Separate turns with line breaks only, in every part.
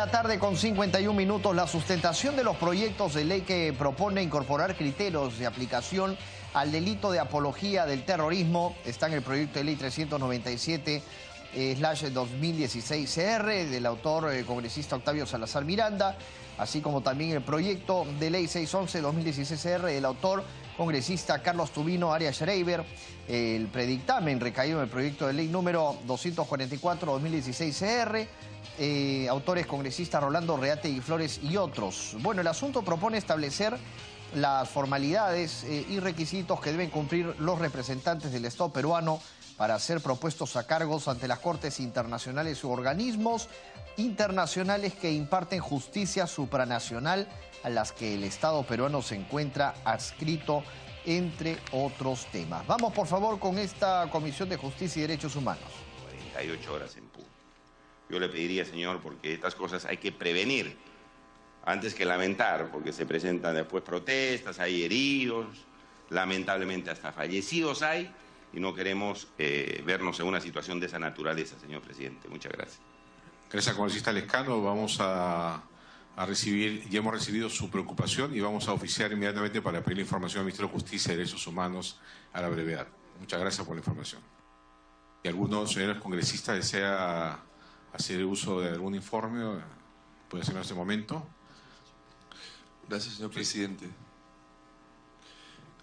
la tarde con 51 minutos. La sustentación de los proyectos de ley que propone incorporar criterios de aplicación al delito de apología del terrorismo está en el proyecto de ley 397/2016 CR del autor congresista Octavio Salazar Miranda, así como también el proyecto de ley 611/2016 CR del autor congresista Carlos Tubino Arias Schreiber. El predictamen recaído en el proyecto de ley número 244/2016 CR, autores congresistas Rolando Reategui Flores y otros. Bueno, el asunto propone establecer las formalidades y requisitos que deben cumplir los representantes del Estado peruano para ser propuestos a cargos ante las cortes internacionales u organismos internacionales que imparten justicia supranacional a las que el Estado peruano se encuentra adscrito, entre otros temas. Vamos, por favor, con esta Comisión de Justicia y Derechos Humanos.
48 horas en punto. Yo le pediría, señor, porque estas cosas hay que prevenir antes que lamentar, porque se presentan después protestas, hay heridos, lamentablemente hasta fallecidos hay, y no queremos vernos en una situación de esa naturaleza, señor presidente. Muchas gracias.
Gracias, congresista Lescano. Vamos a recibir, ya hemos recibido su preocupación y vamos a oficiar inmediatamente para pedir la información al Ministerio de Justicia y Derechos Humanos a la brevedad. Muchas gracias por la información. Si alguno, señores congresistas, desea hacer uso de algún informe, puede hacerlo en este momento.
Gracias, señor presidente.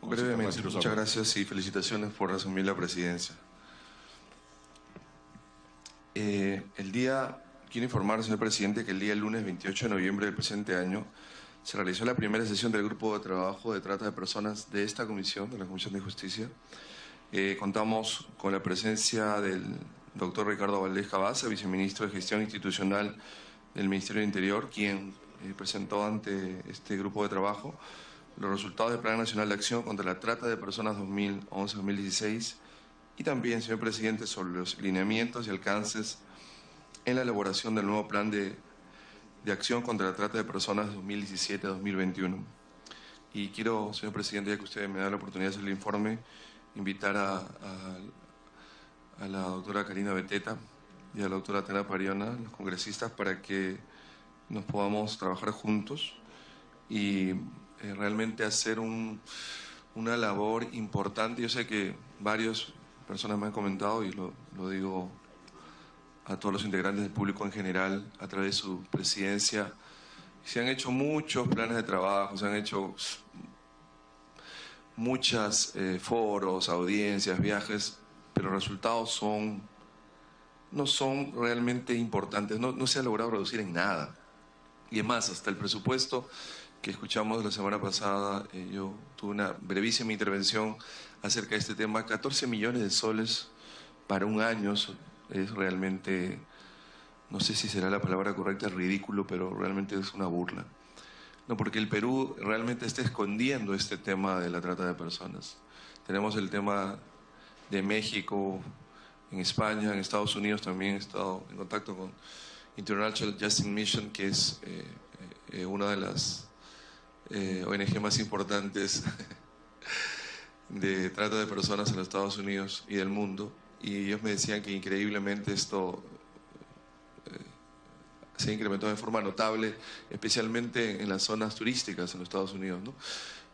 Brevemente, muchas gracias y felicitaciones por asumir la presidencia. Quiero informar, señor presidente, que el día lunes 28 de noviembre del presente año se realizó la primera sesión del Grupo de Trabajo de Trata de Personas de esta comisión, de la Comisión de Justicia. Contamos con la presencia del doctor Ricardo Valdés Cabaza, viceministro de Gestión Institucional del Ministerio del Interior, quien presentó ante este grupo de trabajo los resultados del Plan Nacional de Acción contra la Trata de Personas 2011-2016 y también, señor presidente, sobre los lineamientos y alcances en la elaboración del nuevo Plan de Acción contra la Trata de Personas 2017-2021. Y quiero, señor presidente, ya que usted me da la oportunidad de hacer el informe, invitar a la doctora Karina Beteta y a la doctora Tana Pariona, los congresistas, para que nos podamos trabajar juntos y realmente hacer una labor importante. Yo sé que varias personas me han comentado, y lo digo a todos los integrantes del público en general, a través de su presidencia, se han hecho muchos planes de trabajo, se han hecho muchos foros, audiencias, viajes, pero los resultados no son realmente importantes, no se ha logrado reducir en nada. Y es más, hasta el presupuesto que escuchamos la semana pasada, yo tuve una brevísima intervención acerca de este tema, 14 millones de soles para un año, es realmente, no sé si será la palabra correcta, ridículo, pero realmente es una burla. No, porque el Perú realmente está escondiendo este tema de la trata de personas. Tenemos el tema de México, en España, en Estados Unidos también he estado en contacto con International Justice Mission, que es una de las ONG más importantes de trata de personas en los Estados Unidos y del mundo. Y ellos me decían que increíblemente esto se ha incrementado de forma notable, especialmente en las zonas turísticas en los Estados Unidos, ¿no?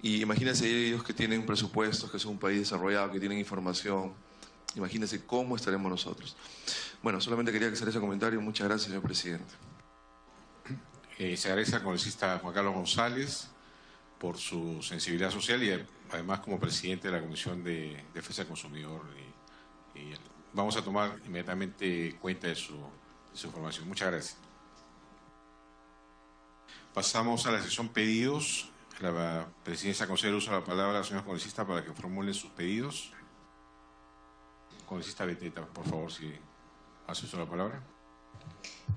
Y imagínense ellos que tienen presupuestos, que son un país desarrollado, que tienen información. Imagínense cómo estaremos nosotros. Bueno, solamente quería hacer ese comentario. Muchas gracias, señor presidente.
Se agradece al congresista Juan Carlos González por su sensibilidad social y además como presidente de la Comisión de Defensa del Consumidor. Y vamos a tomar inmediatamente cuenta de su información. Muchas gracias. Pasamos a la sesión pedidos. La presidencia concede uso de la palabra a la señora congresista para que formulen sus pedidos. Congresista Beteta, por favor, si hace uso de la palabra.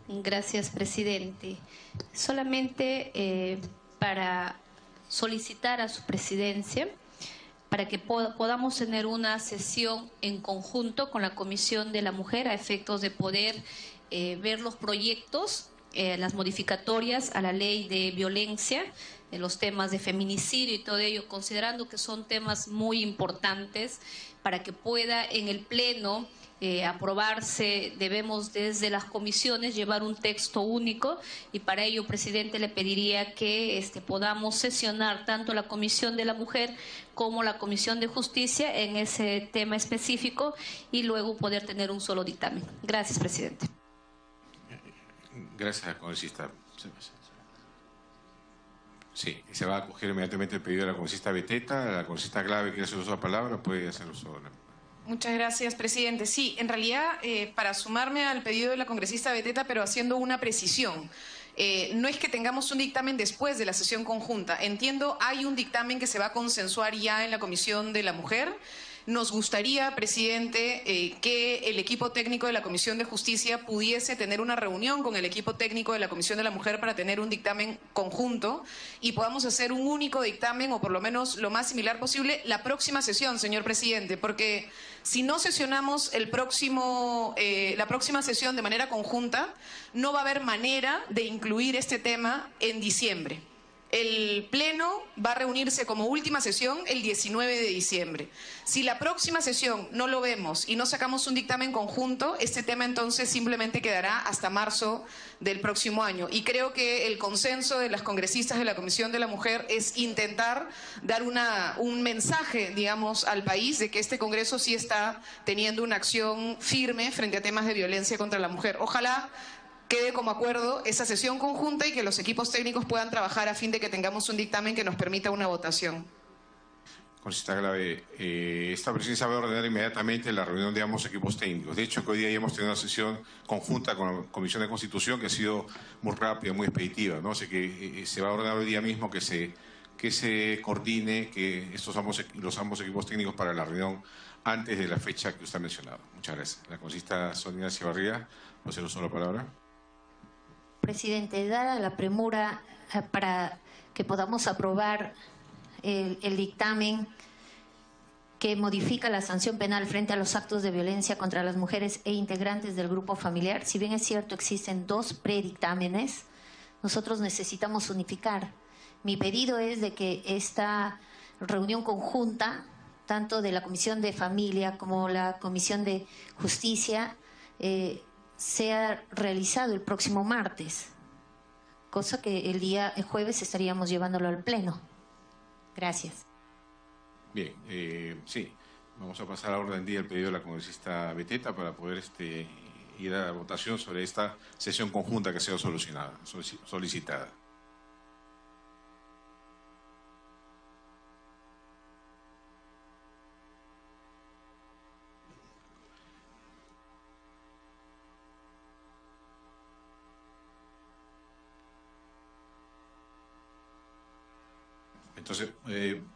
Gracias, presidente. Solamente para solicitar a su presidencia para que podamos tener una sesión en conjunto con la Comisión de la Mujer a efectos de poder ver los proyectos, las modificatorias a la ley de violencia, los temas de feminicidio y todo ello, considerando que son temas muy importantes para que pueda en el Pleno aprobarse, debemos desde las comisiones llevar un texto único, y para ello, presidente, le pediría que podamos sesionar tanto la Comisión de la Mujer como la Comisión de Justicia en ese tema específico y luego poder tener un solo dictamen. Gracias, presidente.
Gracias, congresista. Sí, se va a acoger inmediatamente el pedido de la congresista Beteta. La congresista Glave quiere hacer uso de la palabra, puede hacer uso de la...
Muchas gracias, presidente. Sí, en realidad, para sumarme al pedido de la congresista Beteta, pero haciendo una precisión. No es que tengamos un dictamen después de la sesión conjunta. Entiendo, hay un dictamen que se va a consensuar ya en la Comisión de la Mujer. Nos gustaría, presidente, que el equipo técnico de la Comisión de Justicia pudiese tener una reunión con el equipo técnico de la Comisión de la Mujer para tener un dictamen conjunto y podamos hacer un único dictamen, o por lo menos lo más similar posible, la próxima sesión, señor presidente, porque si no sesionamos la próxima sesión de manera conjunta, no va a haber manera de incluir este tema en diciembre. El Pleno va a reunirse como última sesión el 19 de diciembre. Si la próxima sesión no lo vemos y no sacamos un dictamen conjunto, este tema entonces simplemente quedará hasta marzo del próximo año. Y creo que el consenso de las congresistas de la Comisión de la Mujer es intentar dar un mensaje, digamos, al país de que este Congreso sí está teniendo una acción firme frente a temas de violencia contra la mujer. Ojalá quede como acuerdo esa sesión conjunta y que los equipos técnicos puedan trabajar a fin de que tengamos un dictamen que nos permita una votación.
Congresista Glave, esta presidencia va a ordenar inmediatamente la reunión de ambos equipos técnicos. De hecho, que hoy día ya hemos tenido una sesión conjunta con la Comisión de Constitución que ha sido muy rápida, muy expeditiva, ¿no? Así que se va a ordenar hoy día mismo que se coordine que los ambos equipos técnicos para la reunión antes de la fecha que usted ha mencionado. Muchas gracias. La congresista Sonia Ciavarría, va a hacer uso de la palabra.
Presidente, dada la premura para que podamos aprobar el dictamen que modifica la sanción penal frente a los actos de violencia contra las mujeres e integrantes del grupo familiar, si bien es cierto existen dos predictámenes, nosotros necesitamos unificar. Mi pedido es de que esta reunión conjunta, tanto de la Comisión de Familia como la Comisión de Justicia, sea realizado el próximo martes, cosa que el jueves estaríamos llevándolo al Pleno. Gracias.
Bien, sí, vamos a pasar a orden del día el pedido de la congresista Beteta para poder ir a la votación sobre esta sesión conjunta que ha sido solicitada. Entonces,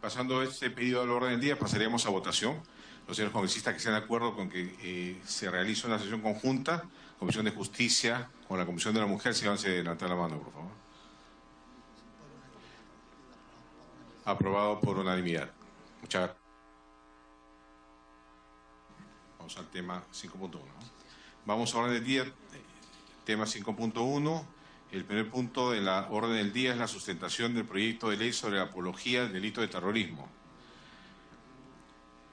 pasando este pedido al orden del día, pasaríamos a votación. Los señores congresistas que estén de acuerdo con que se realice una sesión conjunta, Comisión de Justicia con la Comisión de la Mujer, si van a levantar la mano, por favor. Aprobado por unanimidad. Muchas gracias. Vamos al tema 5.1. Vamos a orden del día, tema 5.1. El primer punto de la orden del día es la sustentación del proyecto de ley sobre la apología del delito de terrorismo.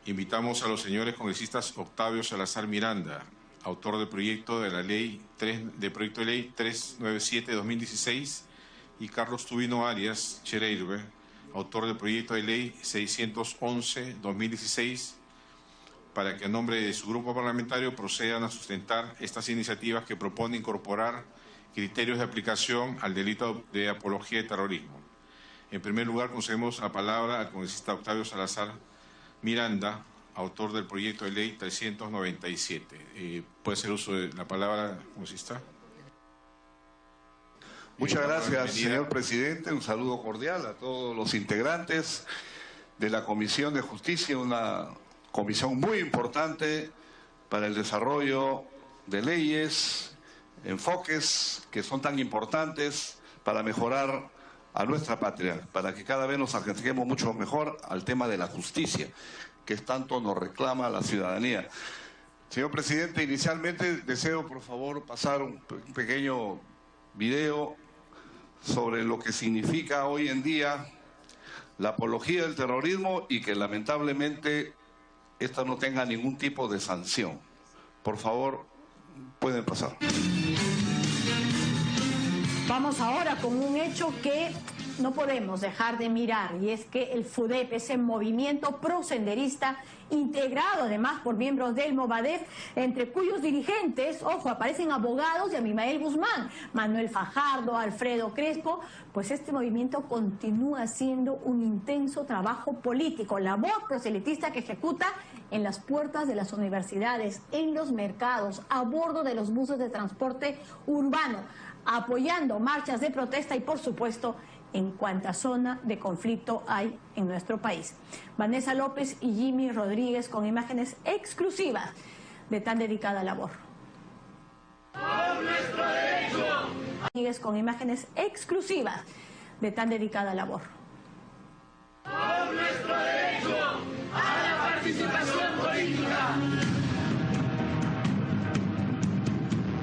Invitamos a los señores congresistas Octavio Salazar Miranda, autor del proyecto de ley 397/2016, y Carlos Tubino Arias Chereirbe, autor del proyecto de ley 611/2016, para que a nombre de su grupo parlamentario procedan a sustentar estas iniciativas que proponen incorporar criterios de aplicación al delito de apología de terrorismo. En primer lugar, concedemos la palabra al congresista Octavio Salazar Miranda, autor del proyecto de ley 397. ¿Puede hacer uso de la palabra, congresista?
Muchas gracias, señor presidente. Un saludo cordial a todos los integrantes de la Comisión de Justicia, una comisión muy importante para el desarrollo de leyes, enfoques que son tan importantes para mejorar a nuestra patria, para que cada vez nos acerquemos mucho mejor al tema de la justicia, que tanto nos reclama la ciudadanía. Señor presidente, inicialmente deseo, por favor, pasar un pequeño video sobre lo que significa hoy en día la apología del terrorismo y que lamentablemente esta no tenga ningún tipo de sanción. Por favor, pueden pasar.
Vamos ahora con un hecho que no podemos dejar de mirar, y es que el FUDEP, ese movimiento prosenderista integrado además por miembros del Movadef, entre cuyos dirigentes, ojo, aparecen abogados de Abimael Guzmán, Manuel Fajardo, Alfredo Crespo, pues este movimiento continúa haciendo un intenso trabajo político, labor proselitista que ejecuta en las puertas de las universidades, en los mercados, a bordo de los buses de transporte urbano, apoyando marchas de protesta y, por supuesto, en cuanta zona de conflicto hay en nuestro país. Vanessa López y Jimmy Rodríguez con imágenes exclusivas de tan dedicada labor. ¡Por nuestro derecho! Rodríguez con imágenes exclusivas de tan dedicada labor. ¡Por nuestro derecho a la participación política!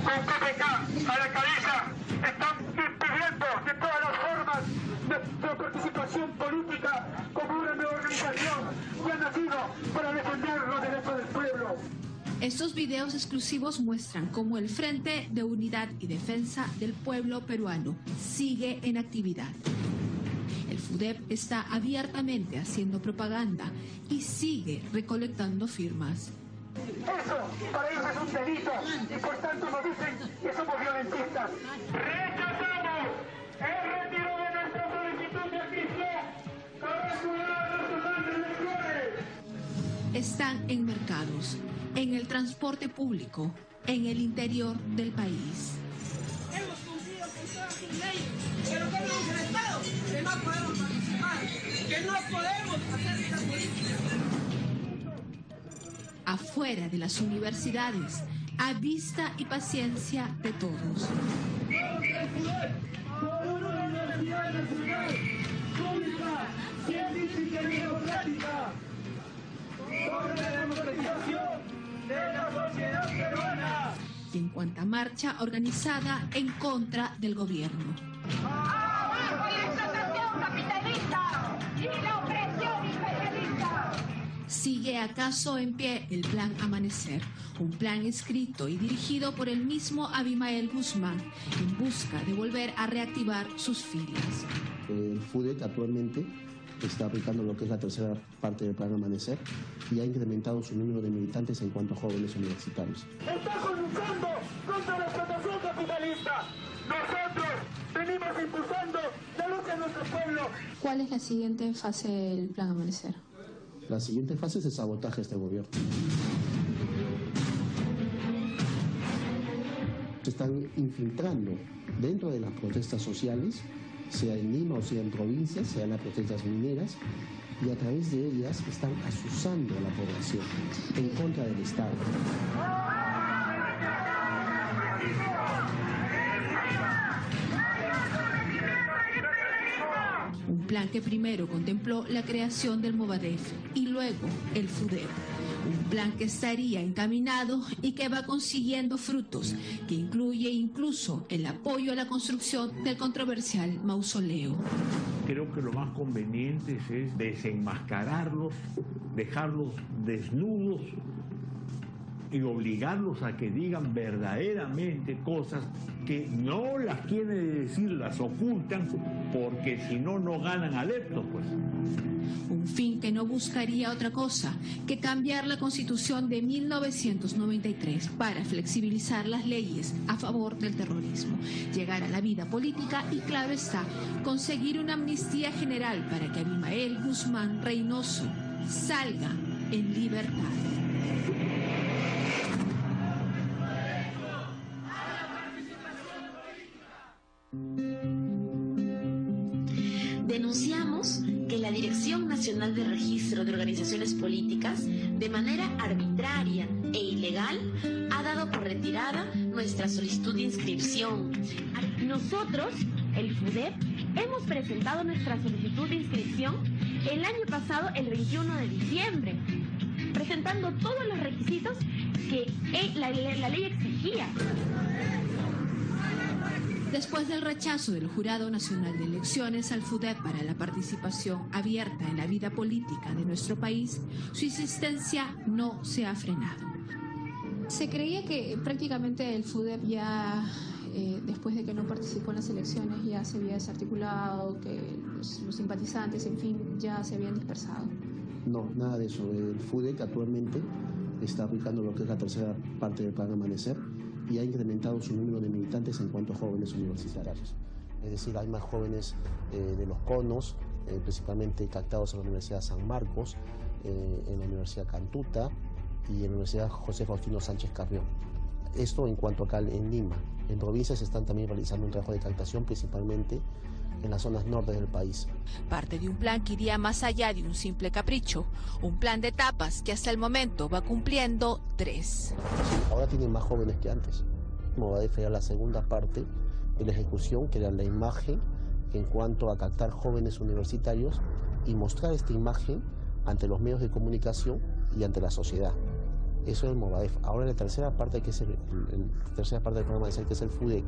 Con KPK a la cabeza están impidiendo de todas las formas de participación política como una nueva organización que ha nacido para defender los derechos del pueblo.
Estos videos exclusivos muestran cómo el Frente de Unidad y Defensa del Pueblo Peruano sigue en actividad. El FUDEP está abiertamente haciendo propaganda y sigue recolectando firmas.
Eso para ellos es un delito y por tanto nos dicen que somos violentistas. ¡Rechazamos el retiro de nuestra solicitud de admisión correspondiente a nuestras elecciones!
Están en mercados, en el transporte público, en el interior del país.
Hemos cumplido con todas sus leyes, pero tenemos el Estado que no podemos participar, que no podemos hacer esta política.
Afuera de las universidades, a vista y paciencia de todos.
Por una universidad nacional, pública, científica y democrática, por la democratización de la sociedad peruana.
Y en cuanta marcha organizada en contra del gobierno.
¡Abajo la explotación capitalista y la opresión imperialista!
¿Sigue acaso en pie el Plan Amanecer? Un plan escrito y dirigido por el mismo Abimael Guzmán en busca de volver a reactivar sus filas.
El FUDEP actualmente está aplicando lo que es la tercera parte del Plan Amanecer y ha incrementado su número de militantes en cuanto a jóvenes universitarios.
Estamos luchando contra la explotación capitalista. Nosotros venimos impulsando la lucha de nuestro pueblo.
¿Cuál es la siguiente fase del Plan Amanecer?
La siguiente fase es el sabotaje de este gobierno. Se están infiltrando dentro de las protestas sociales, sea en Lima o sea en provincias, sean las protestas mineras, y a través de ellas están asusando a la población en contra del Estado.
Un plan que primero contempló la creación del Movadef y luego el FUDEP. Un plan que estaría encaminado y que va consiguiendo frutos, que incluye incluso el apoyo a la construcción del controversial mausoleo.
Creo que lo más conveniente es desenmascararlos, dejarlos desnudos y obligarlos a que digan verdaderamente cosas que no las quieren decir, las ocultan, porque si no, no ganan adeptos, pues.
Un fin que no buscaría otra cosa que cambiar la Constitución de 1993 para flexibilizar las leyes a favor del terrorismo, llegar a la vida política y, claro está, conseguir una amnistía general para que Abimael Guzmán Reynoso salga en libertad.
Denunciamos que la Dirección Nacional de Registro de Organizaciones Políticas, de manera arbitraria e ilegal, ha dado por retirada nuestra solicitud de inscripción.
Nosotros, el FUDEP, hemos presentado nuestra solicitud de inscripción el año pasado, el 21 de diciembre, presentando todos los requisitos que la ley exigía.
Después del rechazo del Jurado Nacional de Elecciones al FUDEP para la participación abierta en la vida política de nuestro país, su insistencia no se ha frenado. Se creía que prácticamente el FUDEP ya, después de que no participó en las elecciones, ya se había desarticulado, que los simpatizantes, en fin, ya se habían dispersado.
No, nada de eso. El FUDEC actualmente está aplicando lo que es la tercera parte del Plan Amanecer y ha incrementado su número de militantes en cuanto a jóvenes universitarios. Es decir, hay más jóvenes de los conos, principalmente captados en la Universidad San Marcos, en la Universidad Cantuta y en la Universidad José Faustino Sánchez Carrión. Esto en cuanto acá en Lima. En provincias están también realizando un trabajo de captación, principalmente en las zonas norte del país.
Parte de un plan que iría más allá de un simple capricho, un plan de etapas que hasta el momento va cumpliendo 3.
Sí, ahora tienen más jóvenes que antes. Movadef era la segunda parte de la ejecución, que era la imagen en cuanto a captar jóvenes universitarios y mostrar esta imagen ante los medios de comunicación y ante la sociedad. Eso es el Movadef. Ahora la tercera parte, que es tercera parte del programa, que es el FUDEC.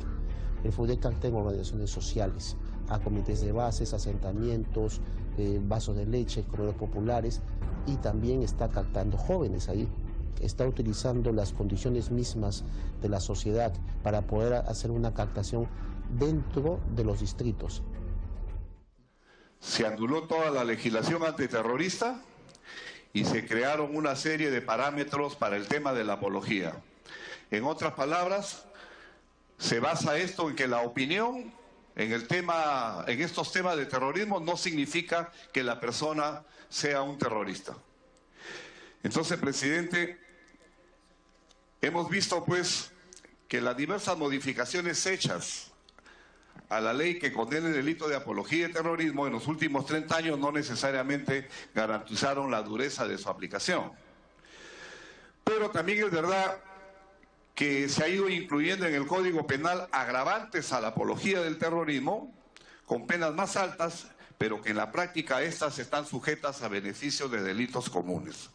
El FUDEC capta en organizaciones sociales, a comités de bases, asentamientos, vasos de leche, comedores populares, y también está captando jóvenes ahí. Está utilizando las condiciones mismas de la sociedad para poder hacer una captación dentro de los distritos.
Se anuló toda la legislación antiterrorista y se crearon una serie de parámetros para el tema de la apología. En otras palabras, se basa esto en que la opinión en estos temas de terrorismo no significa que la persona sea un terrorista. Entonces, presidente, hemos visto pues que las diversas modificaciones hechas a la ley que condena el delito de apología y terrorismo en los últimos 30 años no necesariamente garantizaron la dureza de su aplicación. Pero también es verdad que se ha ido incluyendo en el Código Penal agravantes a la apología del terrorismo con penas más altas, pero que en la práctica estas están sujetas a beneficios de delitos comunes.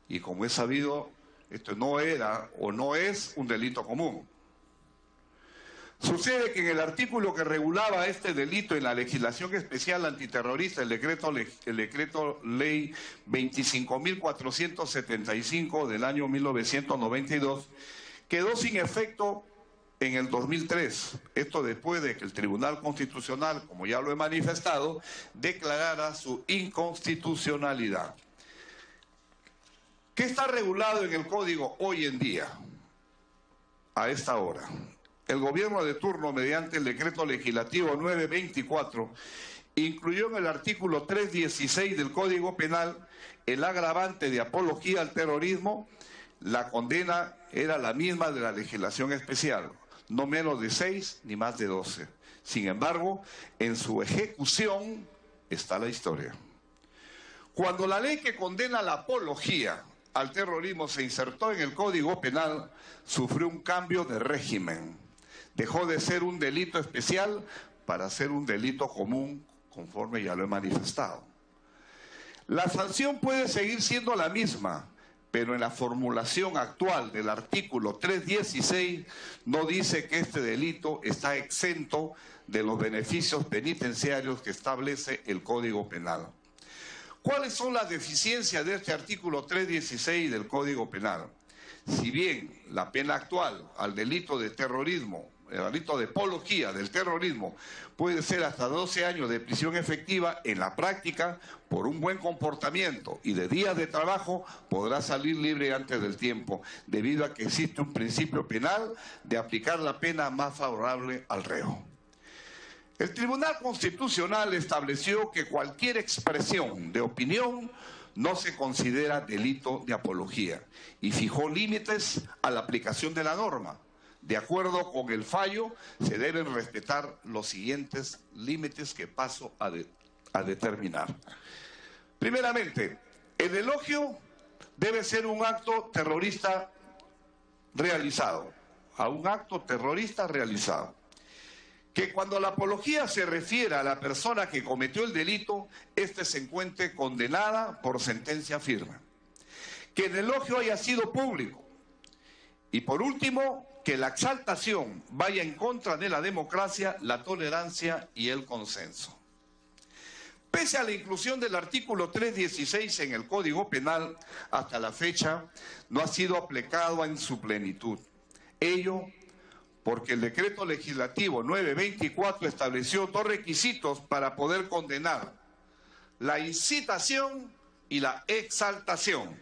Y como es sabido, esto no era o no es un delito común. Sucede que en el artículo que regulaba este delito en la legislación especial antiterrorista, el decreto ley 25.475 del año 1992, quedó sin efecto en el 2003. Esto después de que el Tribunal Constitucional, como ya lo he manifestado, declarara su inconstitucionalidad. ¿Qué está regulado en el Código hoy en día, a esta hora? El gobierno de turno, mediante el decreto legislativo 924, incluyó en el artículo 316 del Código Penal el agravante de apología al terrorismo. La condena era la misma de la legislación especial, no menos de 6 ni más de 12. Sin embargo, en su ejecución está la historia. Cuando la ley que condena la apología al terrorismo se insertó en el Código Penal, sufrió un cambio de régimen. Dejó de ser un delito especial para ser un delito común, conforme ya lo he manifestado. La sanción puede seguir siendo la misma, pero en la formulación actual del artículo 316 no dice que este delito está exento de los beneficios penitenciarios que establece el Código Penal. ¿Cuáles son las deficiencias de este artículo 316 del Código Penal? Si bien la pena actual al delito de terrorismo, el delito de apología del terrorismo, puede ser hasta 12 años de prisión efectiva, en la práctica, por un buen comportamiento y de días de trabajo, podrá salir libre antes del tiempo, debido a que existe un principio penal de aplicar la pena más favorable al reo. El Tribunal Constitucional estableció que cualquier expresión de opinión no se considera delito de apología y fijó límites a la aplicación de la norma. De acuerdo con el fallo, se deben respetar los siguientes límites que paso a determinar. Primeramente, el elogio debe ser un acto terrorista realizado, a un acto terrorista realizado. Que cuando la apología se refiere a la persona que cometió el delito, éste se encuentre condenada por sentencia firme. Que el elogio haya sido público. Y por último, que la exaltación vaya en contra de la democracia, la tolerancia y el consenso. Pese a la inclusión del artículo 316 en el Código Penal, hasta la fecha no ha sido aplicado en su plenitud. Ello porque el decreto legislativo 924 estableció dos requisitos para poder condenar: la incitación y la exaltación.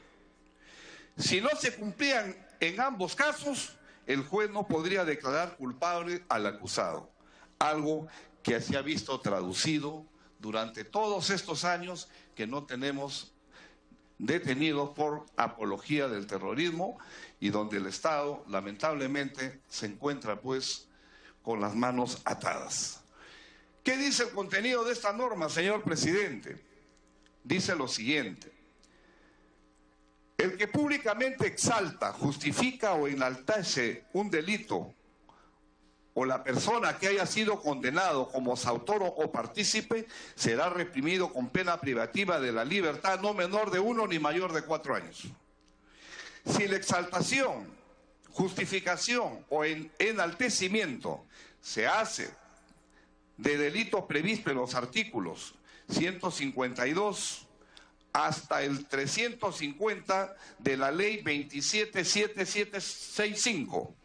Si no se cumplían en ambos casos, el juez no podría declarar culpable al acusado, algo que se ha visto traducido durante todos estos años que no tenemos detenidos por apología del terrorismo y donde el Estado lamentablemente se encuentra pues con las manos atadas. ¿Qué dice el contenido de esta norma, señor presidente? Dice lo siguiente: el que públicamente exalta, justifica o enaltece un delito o la persona que haya sido condenado como autor o partícipe será reprimido con pena privativa de la libertad no menor de 1 ni mayor de 4 años. Si la exaltación, justificación o enaltecimiento se hace de delitos previstos en los artículos 152 hasta el 350 de la ley 277765,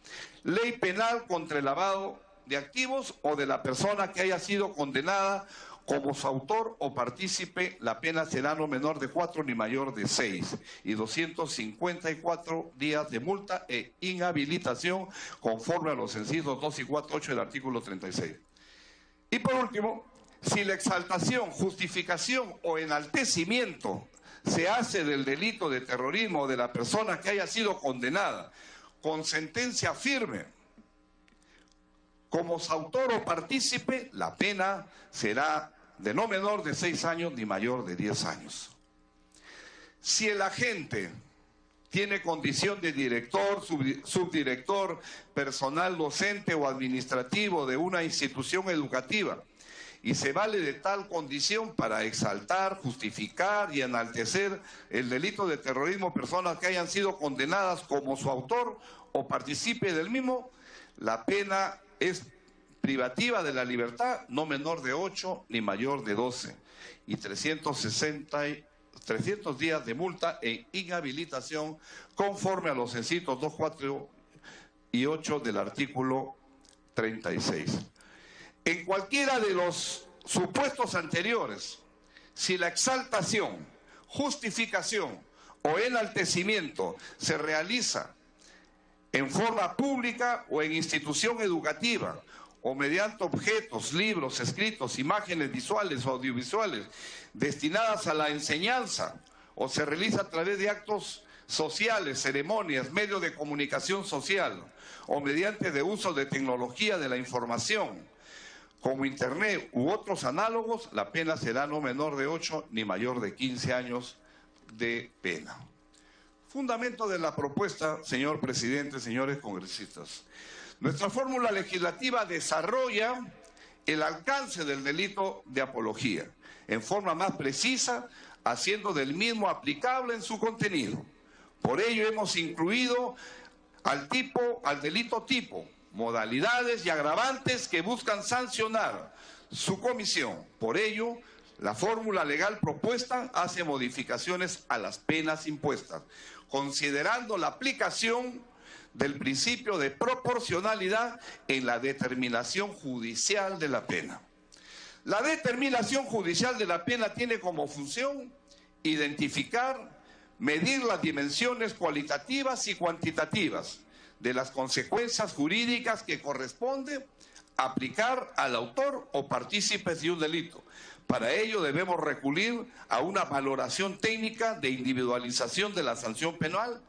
ley penal contra el lavado de activos o de la persona que haya sido condenada como su autor o partícipe, la pena será no menor de 4 ni mayor de 6 y 254 días de multa e inhabilitación conforme a los incisos 2 y 4.8 del artículo 36. Y por último, si la exaltación, justificación o enaltecimiento se hace del delito de terrorismo de la persona que haya sido condenada con sentencia firme como su autor o partícipe, la pena será de no menor de 6 años ni mayor de 10 años. Si el agente tiene condición de director, subdirector, personal docente o administrativo de una institución educativa y se vale de tal condición para exaltar, justificar y enaltecer el delito de terrorismo personas que hayan sido condenadas como su autor o partícipe del mismo, la pena es privativa de la libertad no menor de 8 ni mayor de 12 y 300 días de multa e inhabilitación conforme a los incisos 2, 4 y 8 del artículo 36. En cualquiera de los supuestos anteriores, si la exaltación, justificación o enaltecimiento se realiza en forma pública o en institución educativa o mediante objetos, libros, escritos, imágenes visuales o audiovisuales destinadas a la enseñanza o se realiza a través de actos sociales, ceremonias, medios de comunicación social o mediante de uso de tecnología de la información como Internet u otros análogos, la pena será no menor de 8 ni mayor de 15 años de pena. Fundamento de la propuesta, señor presidente, señores congresistas. Nuestra fórmula legislativa desarrolla el alcance del delito de apología en forma más precisa, haciendo del mismo aplicable en su contenido. Por ello hemos incluido al delito tipo, modalidades y agravantes que buscan sancionar su comisión. Por ello, la fórmula legal propuesta hace modificaciones a las penas impuestas, considerando la aplicación del principio de proporcionalidad en la determinación judicial de la pena. La determinación judicial de la pena tiene como función identificar, medir las dimensiones cualitativas y cuantitativas de las consecuencias jurídicas que corresponde aplicar al autor o partícipes de un delito. Para ello debemos recurrir a una valoración técnica de individualización de la sanción penal,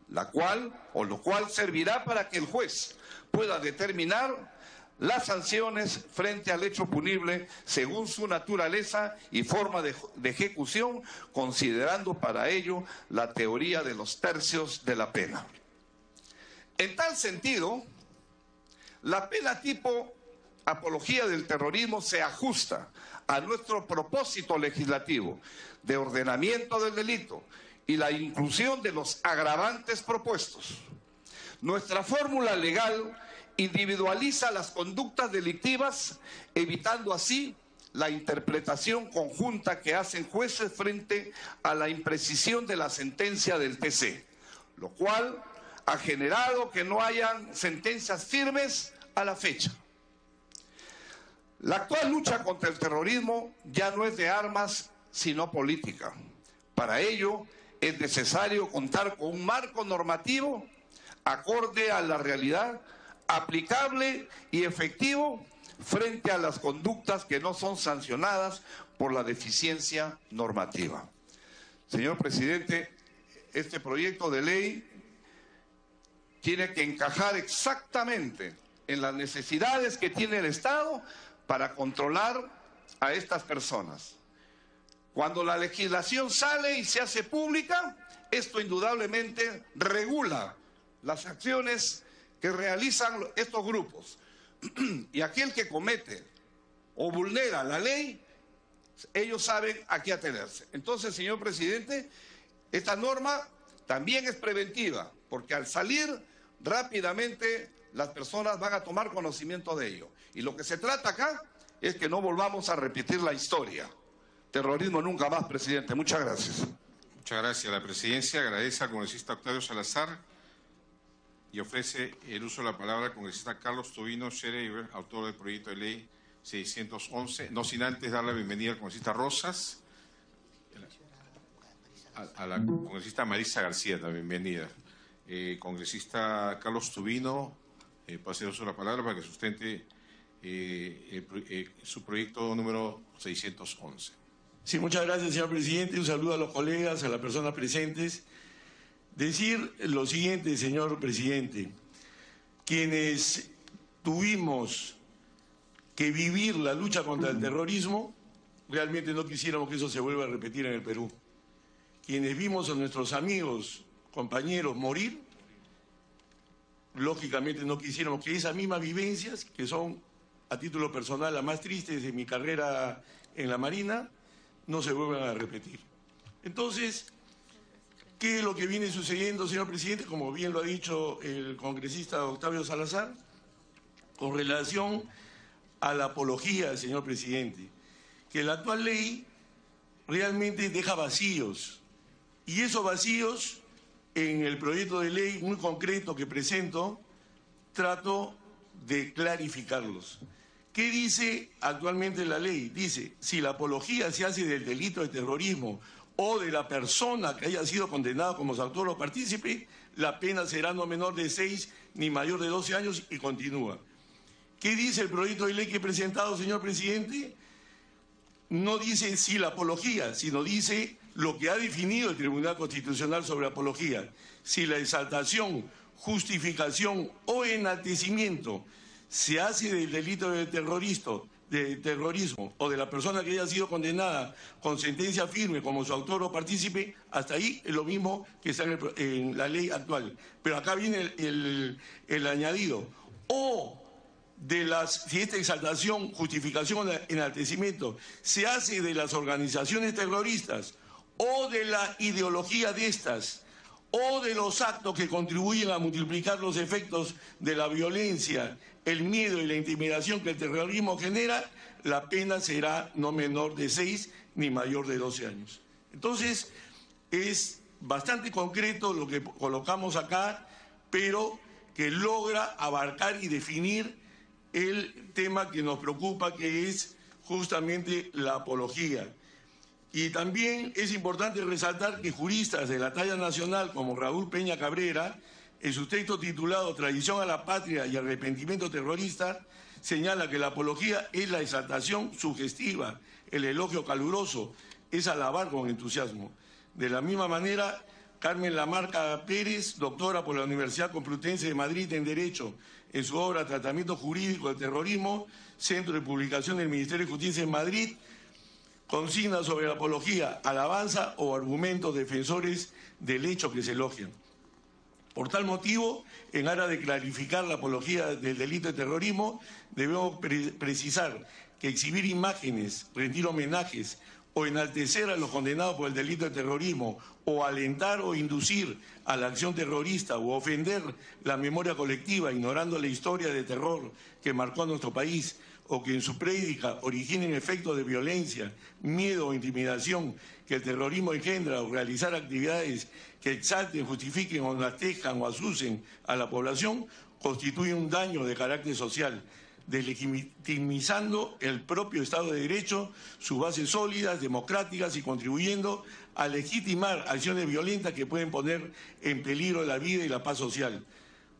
lo cual servirá para que el juez pueda determinar las sanciones frente al hecho punible según su naturaleza y forma de ejecución, considerando para ello la teoría de los tercios de la pena. En tal sentido, la pena tipo apología del terrorismo se ajusta a nuestro propósito legislativo de ordenamiento del delito y la inclusión de los agravantes propuestos. Nuestra fórmula legal individualiza las conductas delictivas, evitando así la interpretación conjunta que hacen jueces frente a la imprecisión de la sentencia del TC, lo cual ha generado que no hayan sentencias firmes a la fecha. La actual lucha contra el terrorismo ya no es de armas, sino política. Para ello es necesario contar con un marco normativo acorde a la realidad, aplicable y efectivo frente a las conductas que no son sancionadas por la deficiencia normativa. Señor presidente, este proyecto de ley tiene que encajar exactamente en las necesidades que tiene el Estado para controlar a estas personas. Cuando la legislación sale y se hace pública, esto indudablemente regula las acciones que realizan estos grupos. Y aquel que comete o vulnera la ley, ellos saben a qué atenerse. Entonces, señor presidente, esta norma también es preventiva, porque al salir rápidamente las personas van a tomar conocimiento de ello. Y lo que se trata acá es que no volvamos a repetir la historia. Terrorismo nunca más, presidente. Muchas gracias.
Muchas gracias. La presidencia agradece al congresista Octavio Salazar y ofrece el uso de la palabra al congresista Carlos Tubino Schreiber, autor del proyecto de ley 611. No sin antes dar la bienvenida al congresista Rosas, a la congresista Marisa García, la bienvenida. Congresista Carlos Tubino, pase el uso de la palabra para que sustente su proyecto número 611.
Sí, muchas gracias, señor presidente. Un saludo a los colegas, a las personas presentes. Decir lo siguiente, señor presidente. Quienes tuvimos que vivir la lucha contra el terrorismo, realmente no quisiéramos que eso se vuelva a repetir en el Perú. Quienes vimos a nuestros amigos, compañeros morir, lógicamente no quisiéramos que esas mismas vivencias, que son a título personal las más tristes de mi carrera en la Marina, no se vuelvan a repetir. Entonces, ¿qué es lo que viene sucediendo, señor presidente? Como bien lo ha dicho el congresista Octavio Salazar, con relación a la apología, señor presidente, que la actual ley realmente deja vacíos. Y esos vacíos, en el proyecto de ley muy concreto que presento, trato de clarificarlos. ¿Qué dice actualmente la ley? Dice, si la apología se hace del delito de terrorismo o de la persona que haya sido condenada como autor o partícipe, la pena será no menor de 6 ni mayor de 12 años y continúa. ¿Qué dice el proyecto de ley que he presentado, señor presidente? No dice si la apología, sino dice lo que ha definido el Tribunal Constitucional sobre apología. Si la exaltación, justificación o enaltecimiento se hace del delito de terrorismo o de la persona que haya sido condenada con sentencia firme como su autor o partícipe, hasta ahí es lo mismo que está en la ley actual. Pero acá viene el añadido. O si esta exaltación, justificación o enaltecimiento se hace de las organizaciones terroristas o de la ideología de estas, o de los actos que contribuyen a multiplicar los efectos de la violencia, el miedo y la intimidación que el terrorismo genera, la pena será no menor de 6 ni mayor de 12 años. Entonces, es bastante concreto lo que colocamos acá, pero que logra abarcar y definir el tema que nos preocupa, que es justamente la apología. Y también es importante resaltar que juristas de la talla nacional como Raúl Peña Cabrera, en su texto titulado Traición a la Patria y Arrepentimiento Terrorista, señala que la apología es la exaltación sugestiva, el elogio caluroso, es alabar con entusiasmo. De la misma manera, Carmen Lamarca Pérez, doctora por la Universidad Complutense de Madrid en Derecho, en su obra Tratamiento Jurídico del Terrorismo, Centro de Publicación del Ministerio de Justicia en Madrid, consigna sobre la apología, alabanza o argumentos defensores del hecho que se elogian. Por tal motivo, en aras de clarificar la apología del delito de terrorismo, debemos precisar que exhibir imágenes, rendir homenajes o enaltecer a los condenados por el delito de terrorismo o alentar o inducir a la acción terrorista o ofender la memoria colectiva ignorando la historia de terror que marcó a nuestro país o que en su prédica originen efectos de violencia, miedo o intimidación que el terrorismo engendra, o realizar actividades que exalten, justifiquen o enaltezcan o asusen a la población, constituye un daño de carácter social, deslegitimizando el propio Estado de Derecho, sus bases sólidas, democráticas y contribuyendo a legitimar acciones violentas que pueden poner en peligro la vida y la paz social.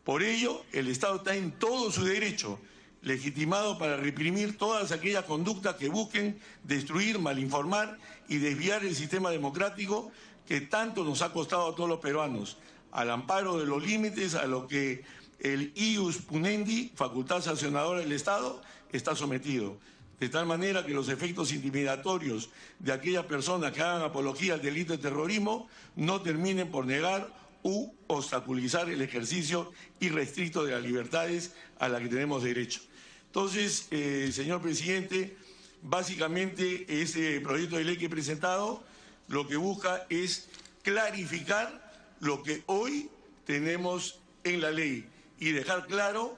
Por ello, el Estado está en todo su derecho, legitimado para reprimir todas aquellas conductas que busquen destruir, malinformar y desviar el sistema democrático que tanto nos ha costado a todos los peruanos, al amparo de los límites a lo que el ius punendi, facultad sancionadora del Estado, está sometido. De tal manera que los efectos intimidatorios de aquellas personas que hagan apología al delito de terrorismo no terminen por negar u obstaculizar el ejercicio irrestricto de las libertades a las que tenemos derecho. Entonces, señor presidente, básicamente ese proyecto de ley que he presentado lo que busca es clarificar lo que hoy tenemos en la ley y dejar claro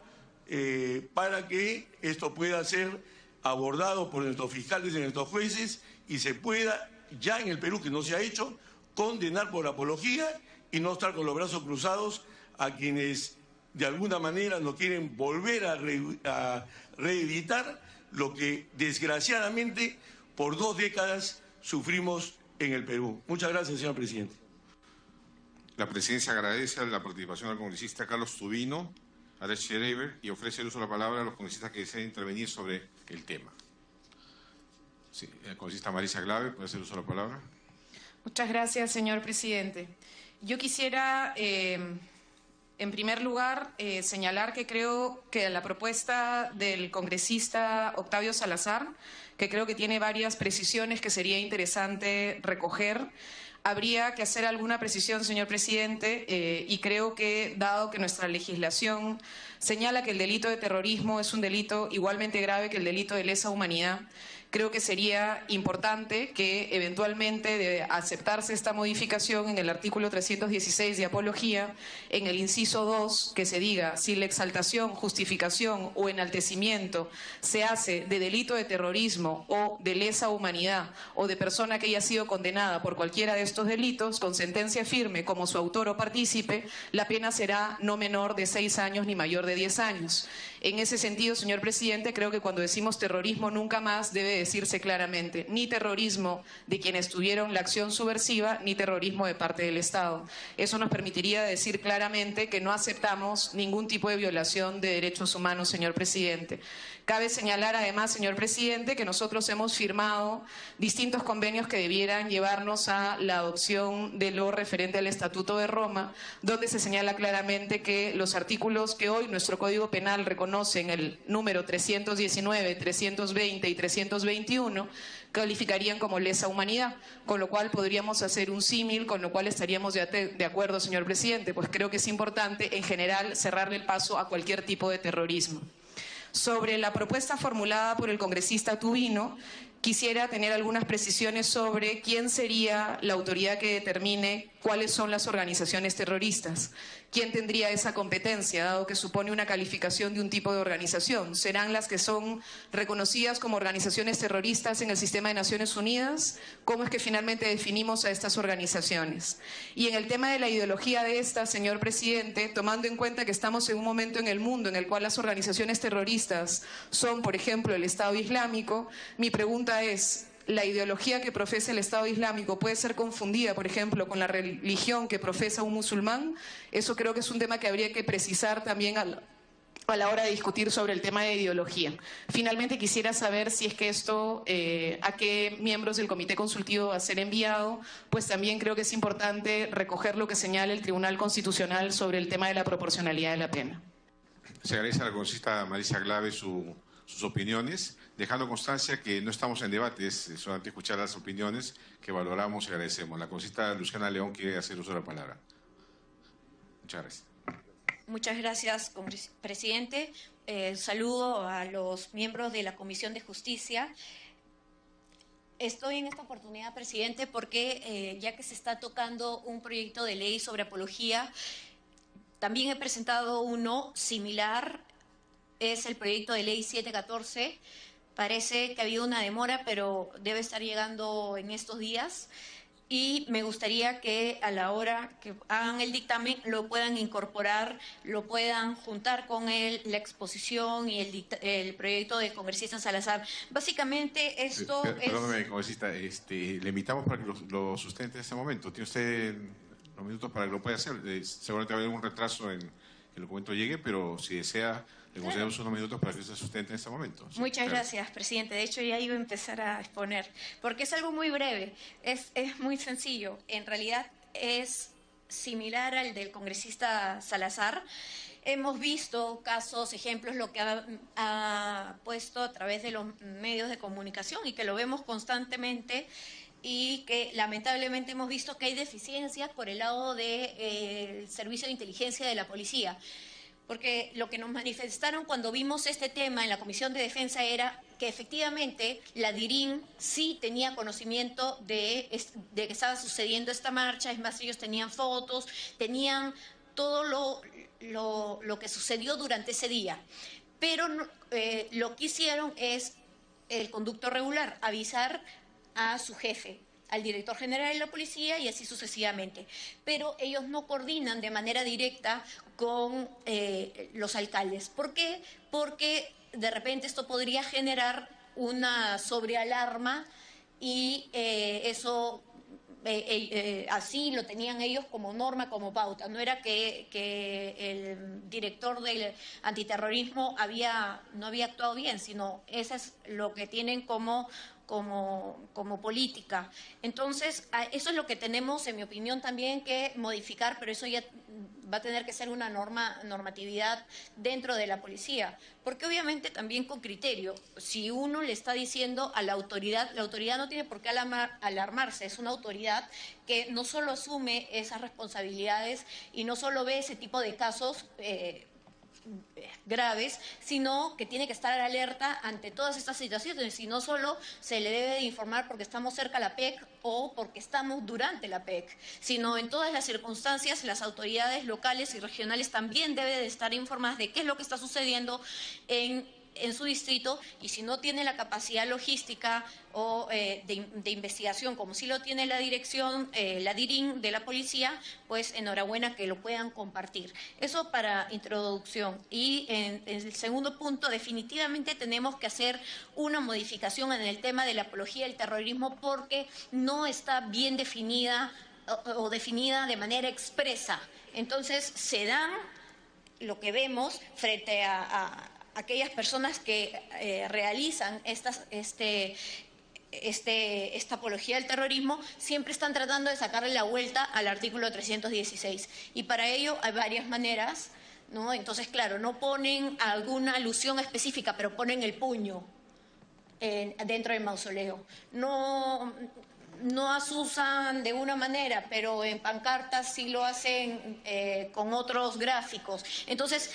para que esto pueda ser abordado por nuestros fiscales y nuestros jueces y se pueda, ya en el Perú que no se ha hecho, condenar por apología y no estar con los brazos cruzados a quienes de alguna manera no quieren volver a reeditar lo que desgraciadamente por 2 décadas sufrimos en el Perú. Muchas gracias, señor presidente.
La presidencia agradece la participación del congresista Carlos Tubino, Arias Schreiber, y ofrece el uso de la palabra a los congresistas que deseen intervenir sobre el tema. Sí, el congresista Marisa Glave, puede hacer uso de la palabra.
Muchas gracias, señor presidente. Yo quisiera, en primer lugar, señalar que creo que la propuesta del congresista Octavio Salazar, que creo que tiene varias precisiones que sería interesante recoger, habría que hacer alguna precisión, señor presidente, y creo que, dado que nuestra legislación señala que el delito de terrorismo es un delito igualmente grave que el delito de lesa humanidad, creo que sería importante que eventualmente de aceptarse esta modificación en el artículo 316 de apología, en el inciso 2, que se diga si la exaltación, justificación o enaltecimiento se hace de delito de terrorismo o de lesa humanidad o de persona que haya sido condenada por cualquiera de estos delitos con sentencia firme como su autor o partícipe, la pena será no menor de 6 años ni mayor de 10 años. En ese sentido, señor presidente, creo que cuando decimos terrorismo nunca más debe decirse claramente ni terrorismo de quienes tuvieron la acción subversiva ni terrorismo de parte del Estado. Eso nos permitiría decir claramente que no aceptamos ningún tipo de violación de derechos humanos, señor presidente. Cabe señalar además, señor presidente, que nosotros hemos firmado distintos convenios que debieran llevarnos a la adopción de lo referente al Estatuto de Roma, donde se señala claramente que los artículos que hoy nuestro Código Penal reconoce en el número 319, 320 y 321, calificarían como lesa humanidad, con lo cual podríamos hacer un símil, con lo cual estaríamos de acuerdo, señor presidente, pues creo que es importante en general cerrarle el paso a cualquier tipo de terrorismo. Sobre la propuesta formulada por el congresista Tubino, quisiera tener algunas precisiones sobre quién sería la autoridad que determine cuáles son las organizaciones terroristas. ¿Quién tendría esa competencia, dado que supone una calificación de un tipo de organización? ¿Serán las que son reconocidas como organizaciones terroristas en el sistema de Naciones Unidas? ¿Cómo es que finalmente definimos a estas organizaciones? Y en el tema de la ideología de estas, señor presidente, tomando en cuenta que estamos en un momento en el mundo en el cual las organizaciones terroristas son, por ejemplo, el Estado Islámico, mi pregunta es: ¿la ideología que profesa el Estado Islámico puede ser confundida, por ejemplo, con la religión que profesa un musulmán? Eso creo que es un tema que habría que precisar también a la hora de discutir sobre el tema de ideología. Finalmente, quisiera saber si es que esto, a qué miembros del Comité Consultivo va a ser enviado, pues también creo que es importante recoger lo que señala el Tribunal Constitucional sobre el tema de la proporcionalidad de la pena.
Se agradece a la congresista Marisa Glave sus opiniones, dejando constancia que no estamos en debate, es solamente escuchar las opiniones que valoramos y agradecemos. La congresista Luciana León quiere hacer uso de la palabra. Muchas gracias.
Muchas gracias, presidente. Saludo a los miembros de la Comisión de Justicia. Estoy en esta oportunidad, presidente, porque ya que se está tocando un proyecto de ley sobre apología, también he presentado uno similar es el proyecto de ley 714. Parece que ha habido una demora, pero debe estar llegando en estos días. Y me gustaría que a la hora que hagan el dictamen lo puedan incorporar, lo puedan juntar con la exposición y el proyecto del congresista Salazar. Básicamente esto
Perdóneme, congresista, le invitamos para que lo sustente en este momento. ¿Tiene usted los minutos para que lo pueda hacer? Seguramente va a haber algún retraso en que el documento llegue, pero si desea, le concedemos unos minutos para que se sustente en este momento. Sí,
Muchas gracias, presidente. De hecho, ya iba a empezar a exponer, porque es algo muy breve, es muy sencillo. En realidad es similar al del congresista Salazar. Hemos visto casos, ejemplos, lo que ha puesto a través de los medios de comunicación y que lo vemos constantemente, y que lamentablemente hemos visto que hay deficiencias por el lado del servicio de inteligencia de la policía. Porque lo que nos manifestaron cuando vimos este tema en la Comisión de Defensa era que efectivamente la DIRIN sí tenía conocimiento de que estaba sucediendo esta marcha. Es más, ellos tenían fotos, tenían todo lo que sucedió durante ese día. Pero lo que hicieron es el conducto regular, avisar a su jefe, al director general de la policía y así sucesivamente. Pero ellos no coordinan de manera directa con los alcaldes. ¿Por qué? Porque de repente esto podría generar una sobrealarma y eso así lo tenían ellos como norma, como pauta. No era que el director del antiterrorismo no había actuado bien, sino eso es lo que tienen como política. Entonces, eso es lo que tenemos, en mi opinión, también que modificar, pero eso ya va a tener que ser una normatividad dentro de la policía, porque obviamente también con criterio. Si uno le está diciendo a la autoridad no tiene por qué alarmarse, es una autoridad que no solo asume esas responsabilidades y no solo ve ese tipo de casos graves, sino que tiene que estar alerta ante todas estas situaciones, y no solo se le debe de informar porque estamos cerca a la PEC o porque estamos durante la PEC, sino en todas las circunstancias las autoridades locales y regionales también deben de estar informadas de qué es lo que está sucediendo en su distrito, y si no tiene la capacidad logística o de investigación, como sí lo tiene la dirección, la DIRIN de la policía, pues enhorabuena que lo puedan compartir. Eso para introducción. Y en el segundo punto, definitivamente tenemos que hacer una modificación en el tema de la apología del terrorismo, porque no está bien definida o definida de manera expresa. Entonces se dan lo que vemos frente a aquellas personas que realizan esta apología del terrorismo, siempre están tratando de sacarle la vuelta al artículo 316. Y para ello hay varias maneras, ¿no? Entonces, claro, no ponen alguna alusión específica, pero ponen el puño dentro del mausoleo. No asusan de una manera, pero en pancartas sí lo hacen con otros gráficos. Entonces,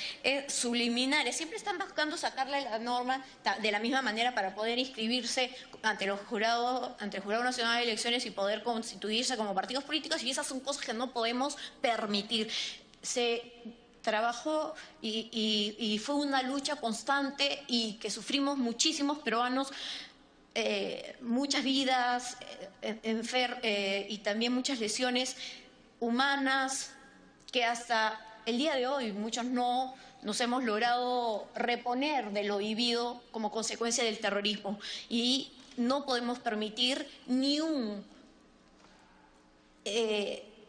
subliminares. Siempre están buscando sacarle la norma de la misma manera para poder inscribirse ante el Jurado Nacional de Elecciones y poder constituirse como partidos políticos, y esas son cosas que no podemos permitir. Se trabajó y fue una lucha constante y que sufrimos muchísimos peruanos, muchas vidas y también muchas lesiones humanas que hasta el día de hoy muchos no nos hemos logrado reponer de lo vivido como consecuencia del terrorismo, y no podemos permitir ni un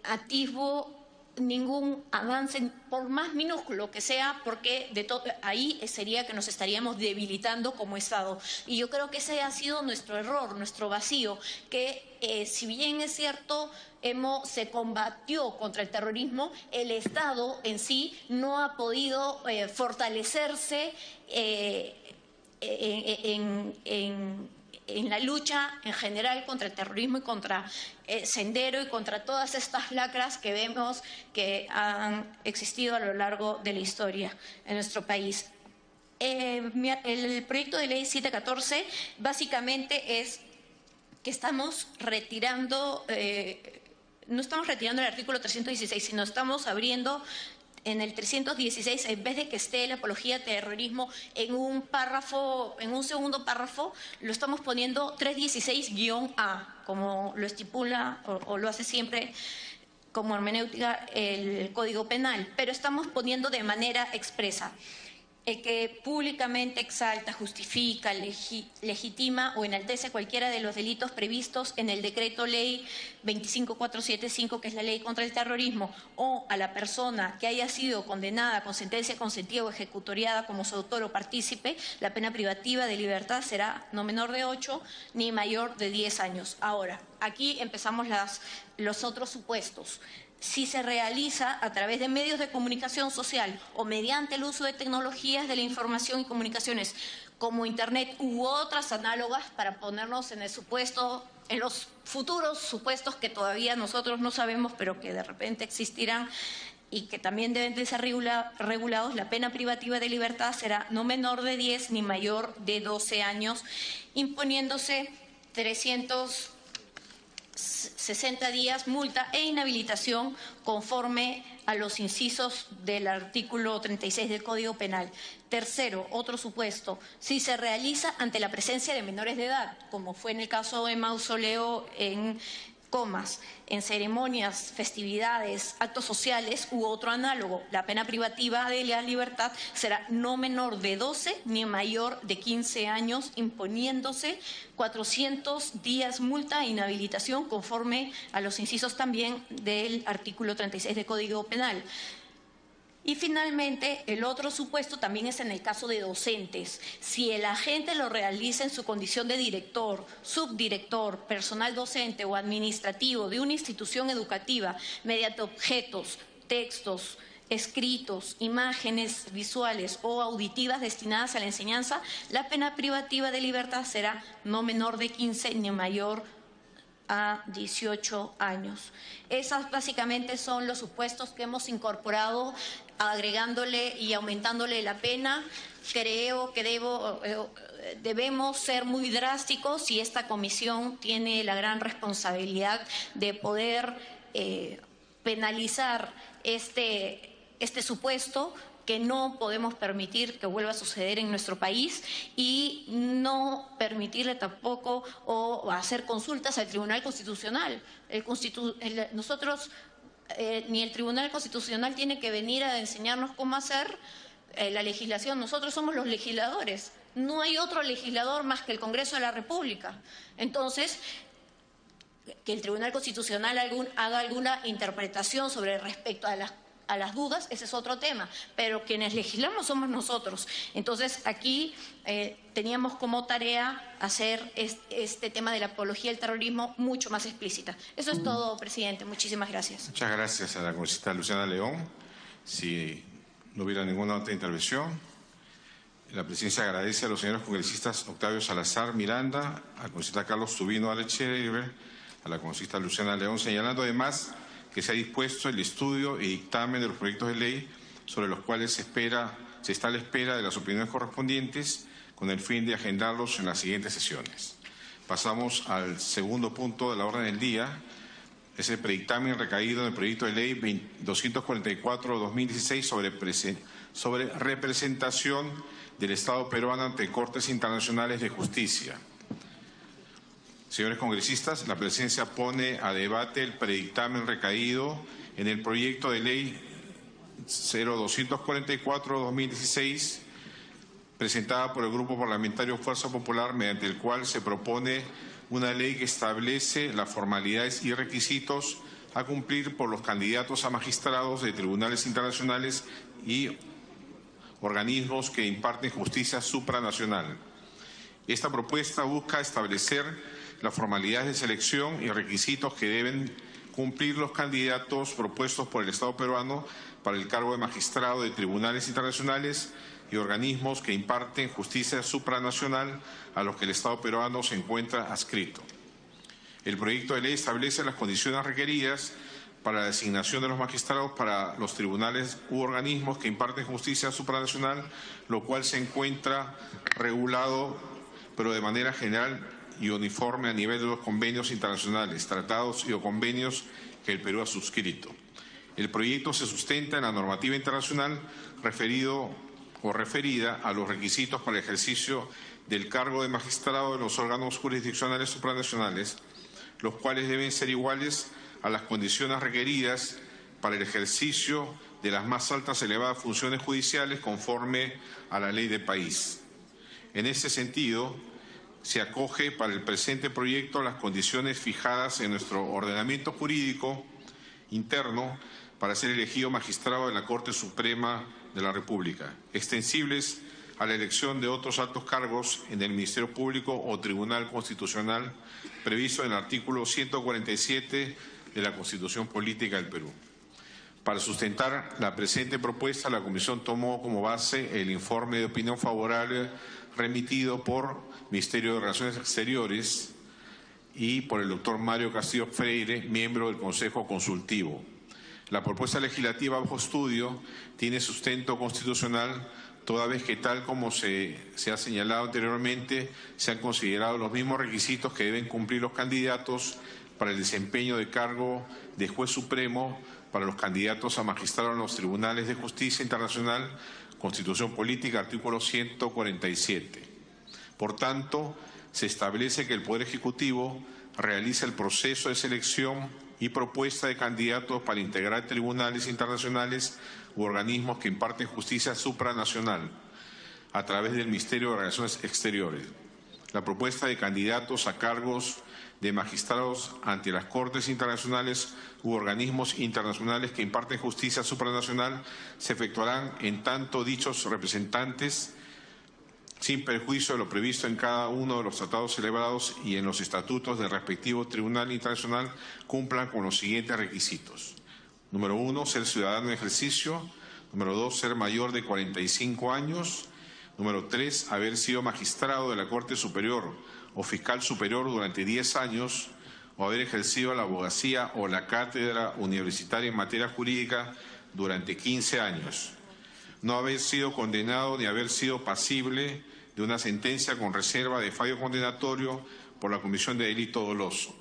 atisbo, ningún avance, por más minúsculo que sea, porque ahí sería que nos estaríamos debilitando como Estado. Y yo creo que ese ha sido nuestro error, nuestro vacío, que si bien es cierto, se combatió contra el terrorismo, el Estado en sí no ha podido fortalecerse en la lucha en general contra el terrorismo y contra Sendero y contra todas estas lacras que vemos que han existido a lo largo de la historia en nuestro país. El proyecto de ley 714 básicamente es que estamos retirando, no estamos retirando el artículo 316, sino estamos abriendo en el 316, en vez de que esté la apología de terrorismo en un párrafo, en un segundo párrafo, lo estamos poniendo 316-A, como lo estipula o lo hace siempre como hermenéutica el Código Penal, pero estamos poniendo de manera expresa. El que públicamente exalta, justifica, legitima o enaltece cualquiera de los delitos previstos en el Decreto Ley 25475, que es la ley contra el terrorismo, o a la persona que haya sido condenada con sentencia consentida o ejecutoriada como su autor o partícipe, la pena privativa de libertad será no menor de 8 ni mayor de 10 años. Ahora, aquí empezamos los otros supuestos. Si se realiza a través de medios de comunicación social o mediante el uso de tecnologías de la información y comunicaciones como Internet u otras análogas, para ponernos en el supuesto, en los futuros supuestos que todavía nosotros no sabemos, pero que de repente existirán y que también deben de ser regulados, la pena privativa de libertad será no menor de 10 ni mayor de 12 años, imponiéndose 360 días multa e inhabilitación conforme a los incisos del artículo 36 del Código Penal. Tercero, otro supuesto, si se realiza ante la presencia de menores de edad, como fue en el caso de mausoleo en Comas, en ceremonias, festividades, actos sociales u otro análogo, la pena privativa de la libertad será no menor de 12 ni mayor de 15 años, imponiéndose 400 días multa e inhabilitación conforme a los incisos también del artículo 36 del Código Penal. Y finalmente, el otro supuesto también es en el caso de docentes. Si el agente lo realiza en su condición de director, subdirector, personal docente o administrativo de una institución educativa mediante objetos, textos, escritos, imágenes visuales o auditivas destinadas a la enseñanza, la pena privativa de libertad será no menor de 15 ni mayor a 18 años. Esos básicamente son los supuestos que hemos incorporado, agregándole y aumentándole la pena. Creo que debemos ser muy drásticos y esta comisión tiene la gran responsabilidad de poder penalizar este supuesto, que no podemos permitir que vuelva a suceder en nuestro país y no permitirle tampoco o hacer consultas al Tribunal Constitucional. Nosotros, ni el Tribunal Constitucional tiene que venir a enseñarnos cómo hacer la legislación. Nosotros somos los legisladores. No hay otro legislador más que el Congreso de la República. Entonces, que el Tribunal Constitucional haga alguna interpretación sobre respecto a las dudas, ese es otro tema, pero quienes legislamos somos nosotros. Entonces, aquí teníamos como tarea hacer este tema de la apología del terrorismo mucho más explícita. Eso es todo, presidente. Muchísimas gracias.
Muchas gracias a la congresista Luciana León. Si no hubiera ninguna otra intervención, la presidencia agradece a los señores congresistas Octavio Salazar Miranda, al congresista Carlos Tubino Arechiver, a la congresista Luciana León, señalando además que se ha dispuesto el estudio y dictamen de los proyectos de ley sobre los cuales se está a la espera de las opiniones correspondientes con el fin de agendarlos en las siguientes sesiones. Pasamos al segundo punto de la orden del día. Es el predictamen recaído en el proyecto de ley 244/2016 sobre representación del Estado peruano ante Cortes Internacionales de Justicia. Señores congresistas, la presidencia pone a debate el predictamen recaído en el proyecto de ley 0244/2016 presentada por el Grupo Parlamentario Fuerza Popular, mediante el cual se propone una ley que establece las formalidades y requisitos a cumplir por los candidatos a magistrados de tribunales internacionales y organismos que imparten justicia supranacional. Esta propuesta busca establecer las formalidades de selección y requisitos que deben cumplir los candidatos propuestos por el Estado peruano para el cargo de magistrado de tribunales internacionales y organismos que imparten justicia supranacional a los que el Estado peruano se encuentra adscrito. El proyecto de ley establece las condiciones requeridas para la designación de los magistrados para los tribunales u organismos que imparten justicia supranacional, lo cual se encuentra regulado, pero de manera general y uniforme a nivel de los convenios internacionales, tratados y o convenios que el Perú ha suscrito. El proyecto se sustenta en la normativa internacional referido o referida a los requisitos para el ejercicio del cargo de magistrado en los órganos jurisdiccionales supranacionales, los cuales deben ser iguales a las condiciones requeridas para el ejercicio de las más altas y elevadas funciones judiciales conforme a la ley del país. En ese sentido, se acoge para el presente proyecto las condiciones fijadas en nuestro ordenamiento jurídico interno para ser elegido magistrado de la Corte Suprema de la República, extensibles a la elección de otros altos cargos en el Ministerio Público o Tribunal Constitucional previsto en el artículo 147 de la Constitución Política del Perú. Para sustentar la presente propuesta, la Comisión tomó como base el informe de opinión favorable remitido por Ministerio de Relaciones Exteriores y por el doctor Mario Castillo Freire, miembro del Consejo Consultivo. La propuesta legislativa bajo estudio tiene sustento constitucional, toda vez que, tal como se ha señalado anteriormente, se han considerado los mismos requisitos que deben cumplir los candidatos para el desempeño de cargo de juez supremo para los candidatos a magistrado en los tribunales de justicia internacional, Constitución Política, artículo 147. Por tanto, se establece que el Poder Ejecutivo realiza el proceso de selección y propuesta de candidatos para integrar tribunales internacionales u organismos que imparten justicia supranacional a través del Ministerio de Relaciones Exteriores. La propuesta de candidatos a cargos de magistrados ante las Cortes internacionales u organismos internacionales que imparten justicia supranacional se efectuarán en tanto dichos representantes, sin perjuicio de lo previsto en cada uno de los tratados celebrados y en los estatutos del respectivo Tribunal Internacional, cumplan con los siguientes requisitos. Número 1, ser ciudadano en ejercicio. Número 2, ser mayor de 45 años. Número 3, haber sido magistrado de la Corte Superior o fiscal superior durante 10 años o haber ejercido la abogacía o la cátedra universitaria en materia jurídica durante 15 años. No haber sido condenado ni haber sido pasible de una sentencia con reserva de fallo condenatorio por la comisión de delito doloso.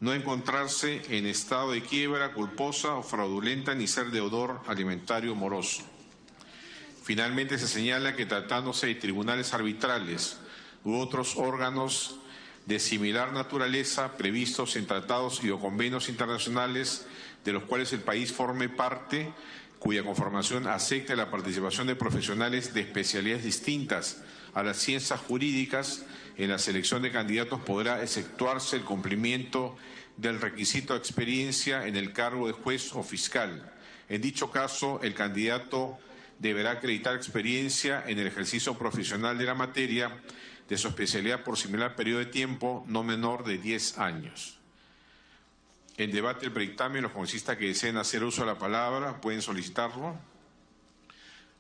No encontrarse en estado de quiebra culposa o fraudulenta ni ser deudor alimentario moroso. Finalmente, se señala que tratándose de tribunales arbitrales u otros órganos de similar naturaleza previstos en tratados y o convenios internacionales de los cuales el país forme parte, cuya conformación acepte la participación de profesionales de especialidades distintas a las ciencias jurídicas, en la selección de candidatos podrá efectuarse el cumplimiento del requisito de experiencia en el cargo de juez o fiscal. En dicho caso, el candidato deberá acreditar experiencia en el ejercicio profesional de la materia de su especialidad por similar periodo de tiempo no menor de 10 años. En debate del predictamen, los congresistas que deseen hacer uso de la palabra pueden solicitarlo.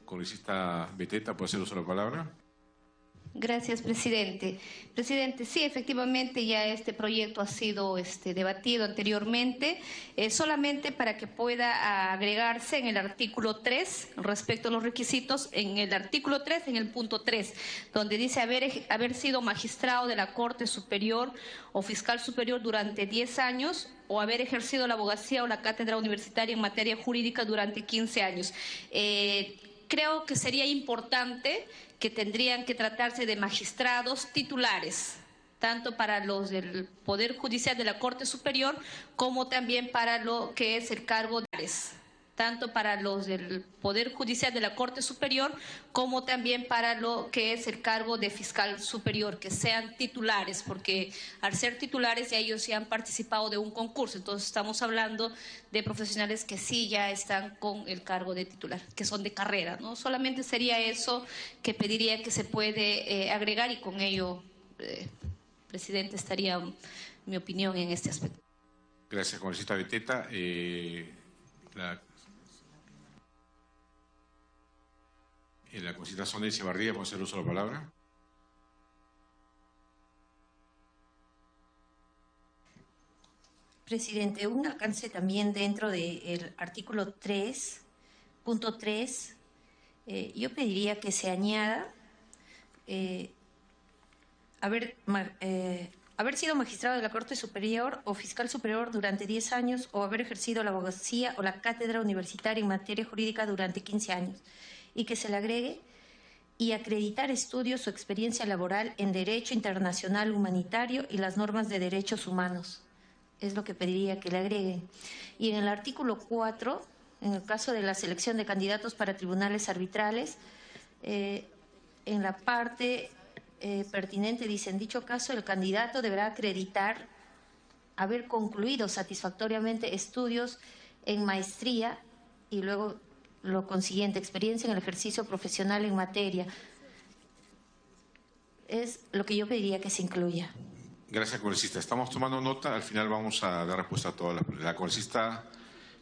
Congresista Beteta, ¿puede hacer uso de la palabra?
Gracias, presidente. Presidente, sí, efectivamente ya este proyecto ha sido debatido anteriormente, solamente para que pueda agregarse en el artículo 3, respecto a los requisitos, en el artículo 3, en el punto 3, donde dice haber sido magistrado de la Corte Superior o fiscal superior durante 10 años o haber ejercido la abogacía o la cátedra universitaria en materia jurídica durante 15 años. Creo que sería importante que tendrían que tratarse de magistrados titulares, tanto para los del Poder Judicial de la Corte Superior como también para lo que es el cargo de tanto para los del Poder Judicial de la Corte Superior como también para lo que es el cargo de fiscal superior, que sean titulares, porque al ser titulares ya ellos ya han participado de un concurso, entonces estamos hablando de profesionales que sí ya están con el cargo de titular, que son de carrera, ¿no? Solamente sería eso que pediría que se puede agregar y con ello, presidente, estaría mi opinión en este aspecto.
Gracias, congresista Beteta. La congresista Sonia Echevarría, ¿puede hacer uso de la palabra?
Presidente, un alcance también dentro del artículo 3.3, yo pediría que se añada haber haber sido magistrado de la Corte Superior o fiscal superior durante 10 años o haber ejercido la abogacía o la cátedra universitaria en materia jurídica durante 15 años. Y que se le agregue y acreditar estudios o experiencia laboral en Derecho Internacional Humanitario y las normas de derechos humanos. Es lo que pediría que le agreguen. Y en el artículo 4, en el caso de la selección de candidatos para tribunales arbitrales, en la parte pertinente dice, en dicho caso el candidato deberá acreditar haber concluido satisfactoriamente estudios en maestría y luego lo consiguiente, experiencia en el ejercicio profesional en materia. Es lo que yo pediría que se incluya.
Gracias, congresista. Estamos tomando nota. Al final vamos a dar respuesta a todas las preguntas. La congresista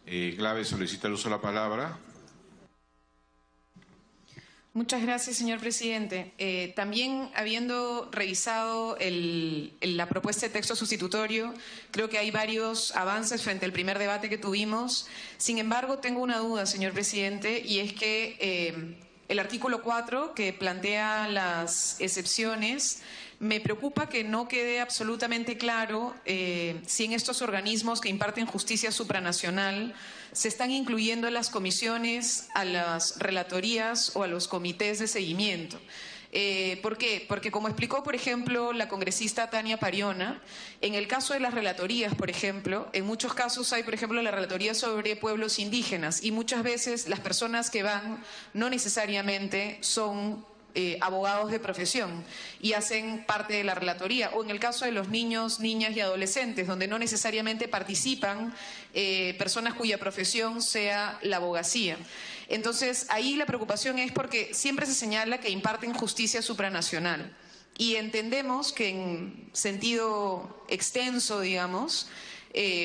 Glave solicita el uso de la palabra.
Muchas gracias, señor presidente. También habiendo revisado la propuesta de texto sustitutorio, creo que hay varios avances frente al primer debate que tuvimos. Sin embargo, tengo una duda, señor presidente, y es que el artículo 4, que plantea las excepciones, me preocupa que no quede absolutamente claro si en estos organismos que imparten justicia supranacional se están incluyendo a las comisiones, a las relatorías o a los comités de seguimiento. ¿Por qué? Porque como explicó, por ejemplo, la congresista Tania Pariona, en el caso de las relatorías, por ejemplo, en muchos casos hay, por ejemplo, la relatoría sobre pueblos indígenas y muchas veces las personas que van no necesariamente son abogados de profesión y hacen parte de la relatoría, o en el caso de los niños, niñas y adolescentes, donde no necesariamente participan personas cuya profesión sea la abogacía. Entonces, ahí la preocupación es porque siempre se señala que imparten justicia supranacional y entendemos que en sentido extenso, digamos,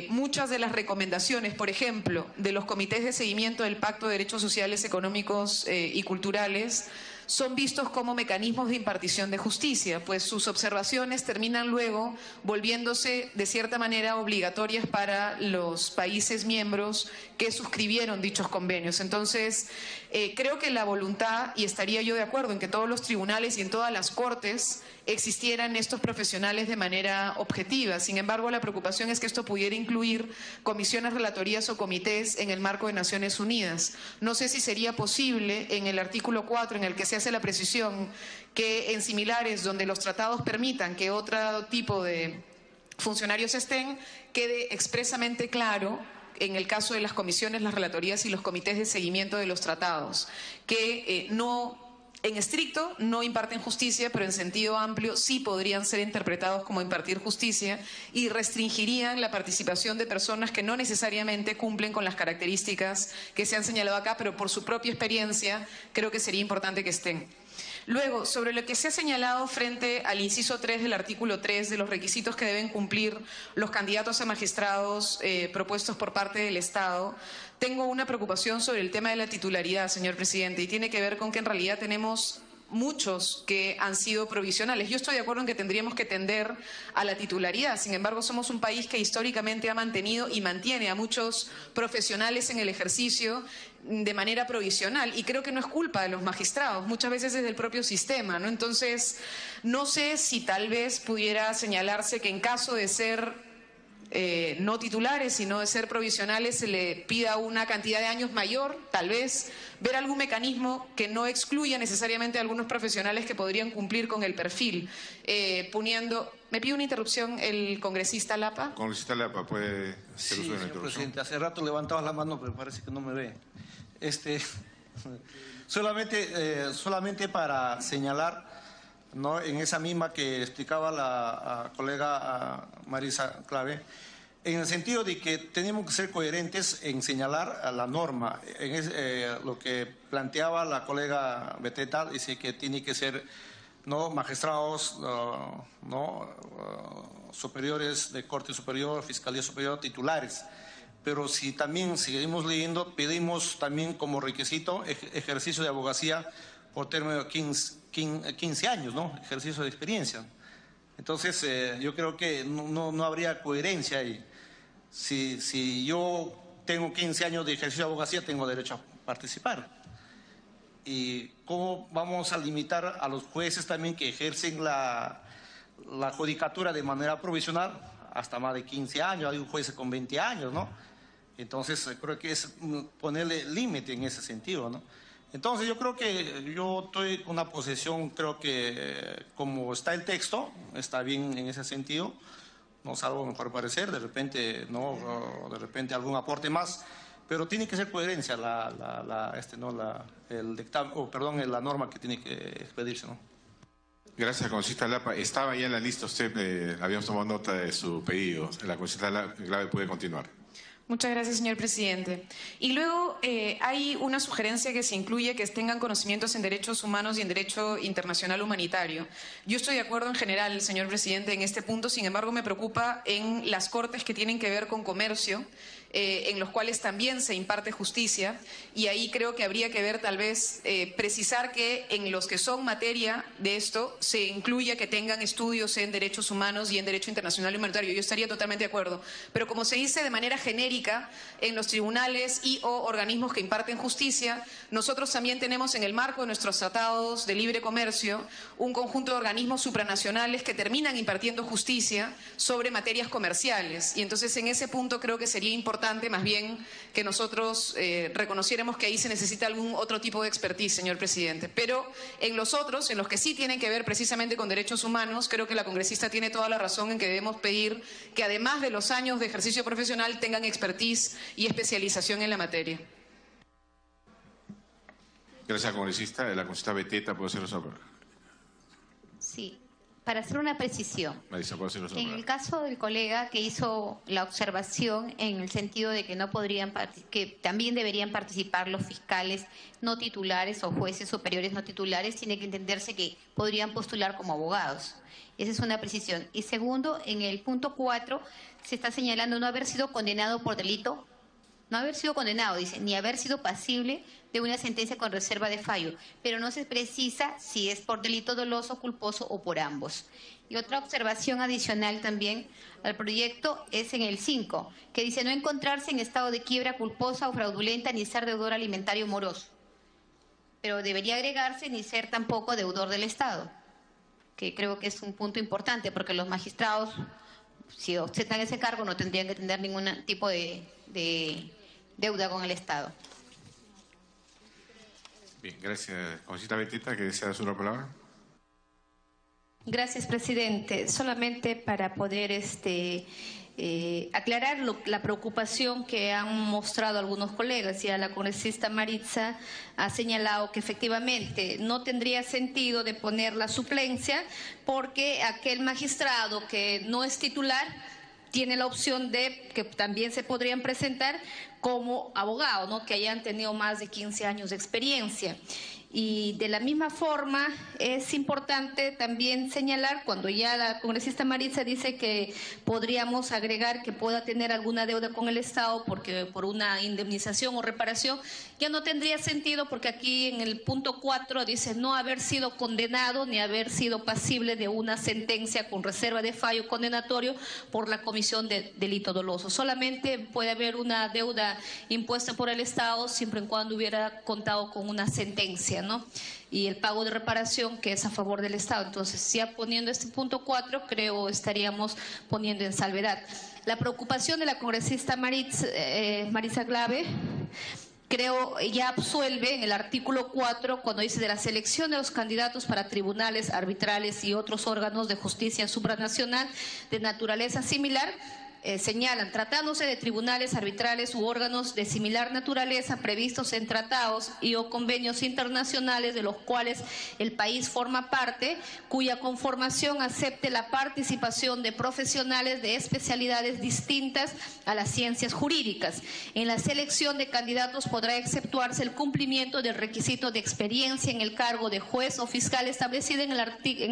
muchas de las recomendaciones, por ejemplo, de los comités de seguimiento del Pacto de Derechos Sociales, Económicos y Culturales, son vistos como mecanismos de impartición de justicia, pues sus observaciones terminan luego volviéndose de cierta manera obligatorias para los países miembros que suscribieron dichos convenios. Entonces, creo que la voluntad, y estaría yo de acuerdo en que todos los tribunales y en todas las cortes existieran estos profesionales de manera objetiva. Sin embargo, la preocupación es que esto pudiera incluir comisiones, relatorías o comités en el marco de Naciones Unidas. No sé si sería posible en el artículo 4, en el que se hace la precisión que en similares donde los tratados permitan que otro tipo de funcionarios estén, quede expresamente claro en el caso de las comisiones, las relatorías y los comités de seguimiento de los tratados, que no en estricto no imparten justicia, pero en sentido amplio sí podrían ser interpretados como impartir justicia y restringirían la participación de personas que no necesariamente cumplen con las características que se han señalado acá, pero por su propia experiencia creo que sería importante que estén. Luego, sobre lo que se ha señalado frente al inciso 3 del artículo 3 de los requisitos que deben cumplir los candidatos a magistrados propuestos por parte del Estado, tengo una preocupación sobre el tema de la titularidad, señor presidente, y tiene que ver con que en realidad tenemos muchos que han sido provisionales. Yo estoy de acuerdo en que tendríamos que tender a la titularidad. Sin embargo, somos un país que históricamente ha mantenido y mantiene a muchos profesionales en el ejercicio de manera provisional. Y creo que no es culpa de los magistrados, muchas veces es del propio sistema, ¿no? Entonces, no sé si tal vez pudiera señalarse que en caso de ser no titulares, sino de ser provisionales, se le pida una cantidad de años mayor, tal vez, ver algún mecanismo que no excluya necesariamente a algunos profesionales que podrían cumplir con el perfil, poniendo... ¿Me pide una interrupción el congresista Lapa?
Congresista Lapa, puede hacer uso de la
señor
interrupción.
presidente, hace rato levantabas la mano, pero parece que no me ve. Solamente para señalar, ¿no?, en esa misma que explicaba la colega Marisa Clave, en el sentido de que tenemos que ser coherentes en señalar a la norma. Lo que planteaba la colega Beteta dice que tiene que ser, ¿no?, magistrados superiores de Corte Superior, Fiscalía Superior, titulares. Pero si también seguimos leyendo, pedimos también como requisito ejercicio de abogacía por término de 15 años, ¿no?, ejercicio de experiencia. Entonces, yo creo que no habría coherencia ahí. Si yo tengo 15 años de ejercicio de abogacía, tengo derecho a participar. ¿Y cómo vamos a limitar a los jueces también que ejercen la judicatura de manera provisional hasta más de 15 años, hay un juez con 20 años, ¿no? Entonces creo que es ponerle límite en ese sentido, ¿no? Entonces yo creo que yo estoy con una posición, creo que como está el texto, está bien en ese sentido, no salvo mejor parecer, de repente no, de repente algún aporte más, pero tiene que ser coherencia la norma que tiene que expedirse, ¿no?
Gracias, congresista Lapa. Estaba ya en la lista usted, habíamos tomado nota de su pedido. La congresista Glave puede continuar.
Muchas gracias, señor presidente. Y luego hay una sugerencia que se incluye que tengan conocimientos en derechos humanos y en derecho internacional humanitario. Yo estoy de acuerdo en general, señor presidente, en este punto. Sin embargo, me preocupa en las cortes que tienen que ver con comercio, en los cuales también se imparte justicia, y ahí creo que habría que ver tal vez precisar que en los que son materia de esto se incluya que tengan estudios en derechos humanos y en derecho internacional humanitario. Yo estaría totalmente de acuerdo, pero como se dice de manera genérica en los tribunales y o organismos que imparten justicia, nosotros también tenemos en el marco de nuestros tratados de libre comercio un conjunto de organismos supranacionales que terminan impartiendo justicia sobre materias comerciales, y entonces en ese punto creo que sería importante más bien que nosotros reconociéramos que ahí se necesita algún otro tipo de expertise, señor presidente. Pero en los otros, en los que sí tienen que ver precisamente con derechos humanos, creo que la congresista tiene toda la razón en que debemos pedir que además de los años de ejercicio profesional tengan expertise y especialización en la materia.
Gracias, congresista. La congresista Beteta puede hacer los aportes.
Sí. Para hacer una precisión,
Marisa, ¿puedo hacer los
en el caso del colega que hizo la observación en el sentido de que no podrían, que también deberían participar los fiscales no titulares o jueces superiores no titulares, tiene que entenderse que podrían postular como abogados. Esa es una precisión. Y segundo, en el punto 4 se está señalando no haber sido condenado por delito, no haber sido condenado, dice, ni haber sido pasible de una sentencia con reserva de fallo, pero no se precisa si es por delito doloso, culposo o por ambos. Y otra observación adicional también al proyecto es en el 5, que dice no encontrarse en estado de quiebra culposa o fraudulenta ni ser deudor alimentario moroso. Pero debería agregarse ni ser tampoco deudor del Estado, que creo que es un punto importante, porque los magistrados, si ostentan ese cargo, no tendrían que tener ningún tipo de deuda con el Estado.
Bien, gracias. Congresista Beteta, que desea hacer una palabra.
Gracias, presidente. Solamente para poder aclarar la preocupación que han mostrado algunos colegas. Ya la congresista Maritza ha señalado que efectivamente no tendría sentido de poner la suplencia porque aquel magistrado que no es titular tiene la opción de que también se podrían presentar como abogados, ¿no? Que hayan tenido más de 15 años de experiencia. Y de la misma forma es importante también señalar, cuando ya la congresista Maritza dice que podríamos agregar que pueda tener alguna deuda con el Estado porque por una indemnización o reparación, ya no tendría sentido porque aquí en el punto 4 dice no haber sido condenado ni haber sido pasible de una sentencia con reserva de fallo condenatorio por la comisión de delito doloso. Solamente puede haber una deuda impuesta por el Estado siempre y cuando hubiera contado con una sentencia, ¿no? Y el pago de reparación que es a favor del Estado. Entonces, ya poniendo este punto 4, creo estaríamos poniendo en salvedad. La preocupación de la congresista Marisa Glave, creo ya absuelve en el artículo 4 cuando dice de la selección de los candidatos para tribunales arbitrales y otros órganos de justicia supranacional de naturaleza similar. Señalan, tratándose de tribunales arbitrales u órganos de similar naturaleza previstos en tratados y o convenios internacionales de los cuales el país forma parte, cuya conformación acepte la participación de profesionales de especialidades distintas a las ciencias jurídicas. En la selección de candidatos podrá exceptuarse el cumplimiento del requisito de experiencia en el cargo de juez o fiscal establecido en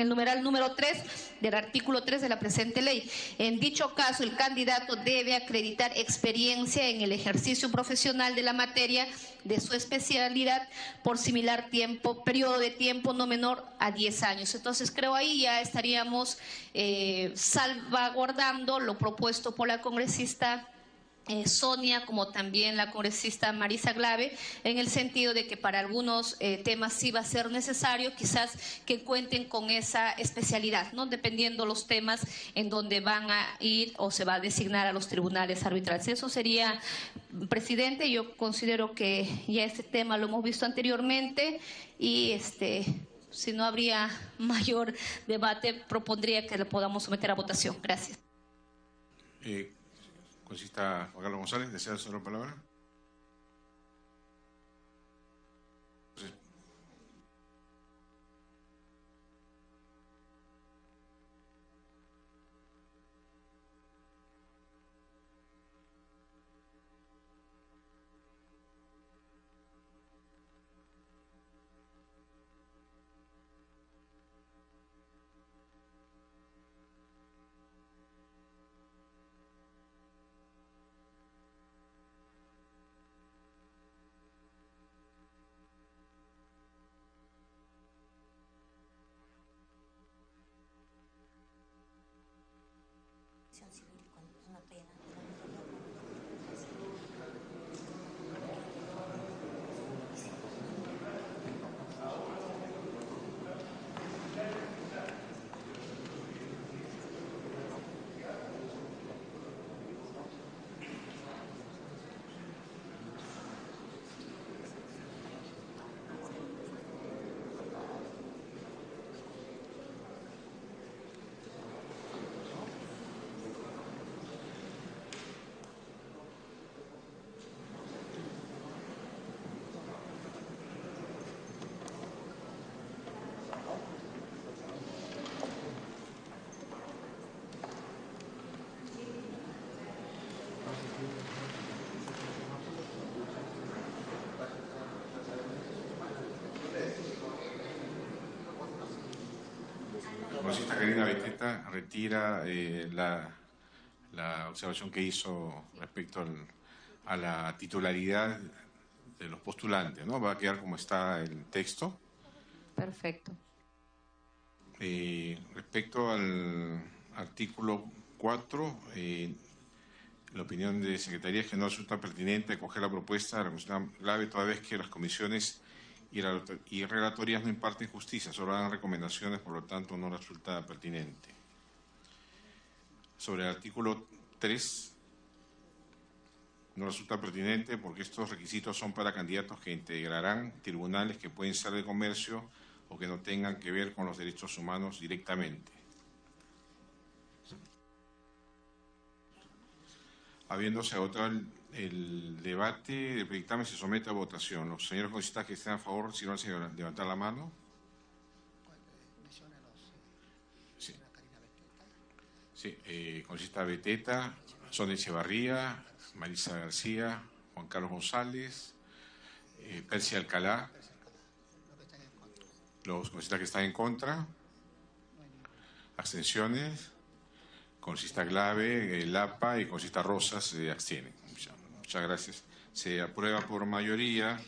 el numeral número 3 del artículo 3 de la presente ley. En dicho caso, el candidato debe acreditar experiencia en el ejercicio profesional de la materia de su especialidad por similar periodo de tiempo no menor a 10 años. Entonces creo ahí ya estaríamos salvaguardando lo propuesto por la congresista Sonia, como también la congresista Marisa Glave, en el sentido de que para algunos temas sí va a ser necesario quizás que cuenten con esa especialidad, ¿no? Dependiendo los temas en donde van a ir o se va a designar a los tribunales arbitrales. Eso sería, presidente. Yo considero que ya este tema lo hemos visto anteriormente y si no habría mayor debate, propondría que lo podamos someter a votación. Gracias.
Congresista Juan Carlos González, ¿desea hacer la palabra? La congresista Karina Beteta retira la observación que hizo respecto a la titularidad de los postulantes, ¿no? Va a quedar como está el texto.
Perfecto.
Respecto al artículo 4, la opinión de Secretaría es que no resulta pertinente acoger la propuesta de la Comisión Glave, toda vez que las comisiones y relatorías no imparten justicia, solo dan recomendaciones, por lo tanto no resulta pertinente. Sobre el artículo 3, no resulta pertinente porque estos requisitos son para candidatos que integrarán tribunales que pueden ser de comercio o que no tengan que ver con los derechos humanos directamente. Habiéndose agotado el debate del dictamen, se somete a votación. Los señores congresistas que estén a favor, si no, se levantar la mano. Sí. Sí, congresista Beteta, Sonia Echevarría, Marisa García, Juan Carlos González, Percy Alcalá. Los congresistas que están en contra. Abstenciones. Congresista Glave, Lapa y congresista Rosas se abstienen. Muchas gracias. Se aprueba por mayoría.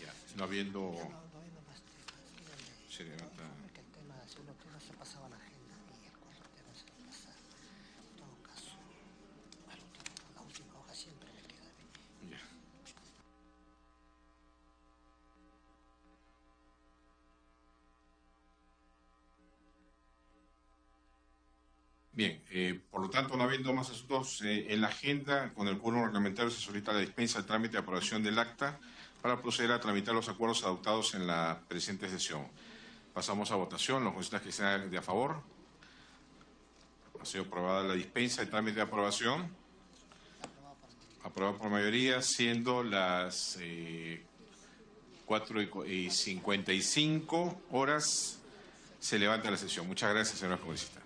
Ya, no habiendo... Se levanta... Bien, por lo tanto, no habiendo más asuntos en la agenda, con el quórum reglamentario se solicita la dispensa del trámite de aprobación del acta para proceder a tramitar los acuerdos adoptados en la presente sesión. Pasamos a votación. Los congresistas que sean de a favor. Ha sido aprobada la dispensa del trámite de aprobación. Aprobada por mayoría, siendo las 4:55 horas. Se levanta la sesión. Muchas gracias, señora congresista.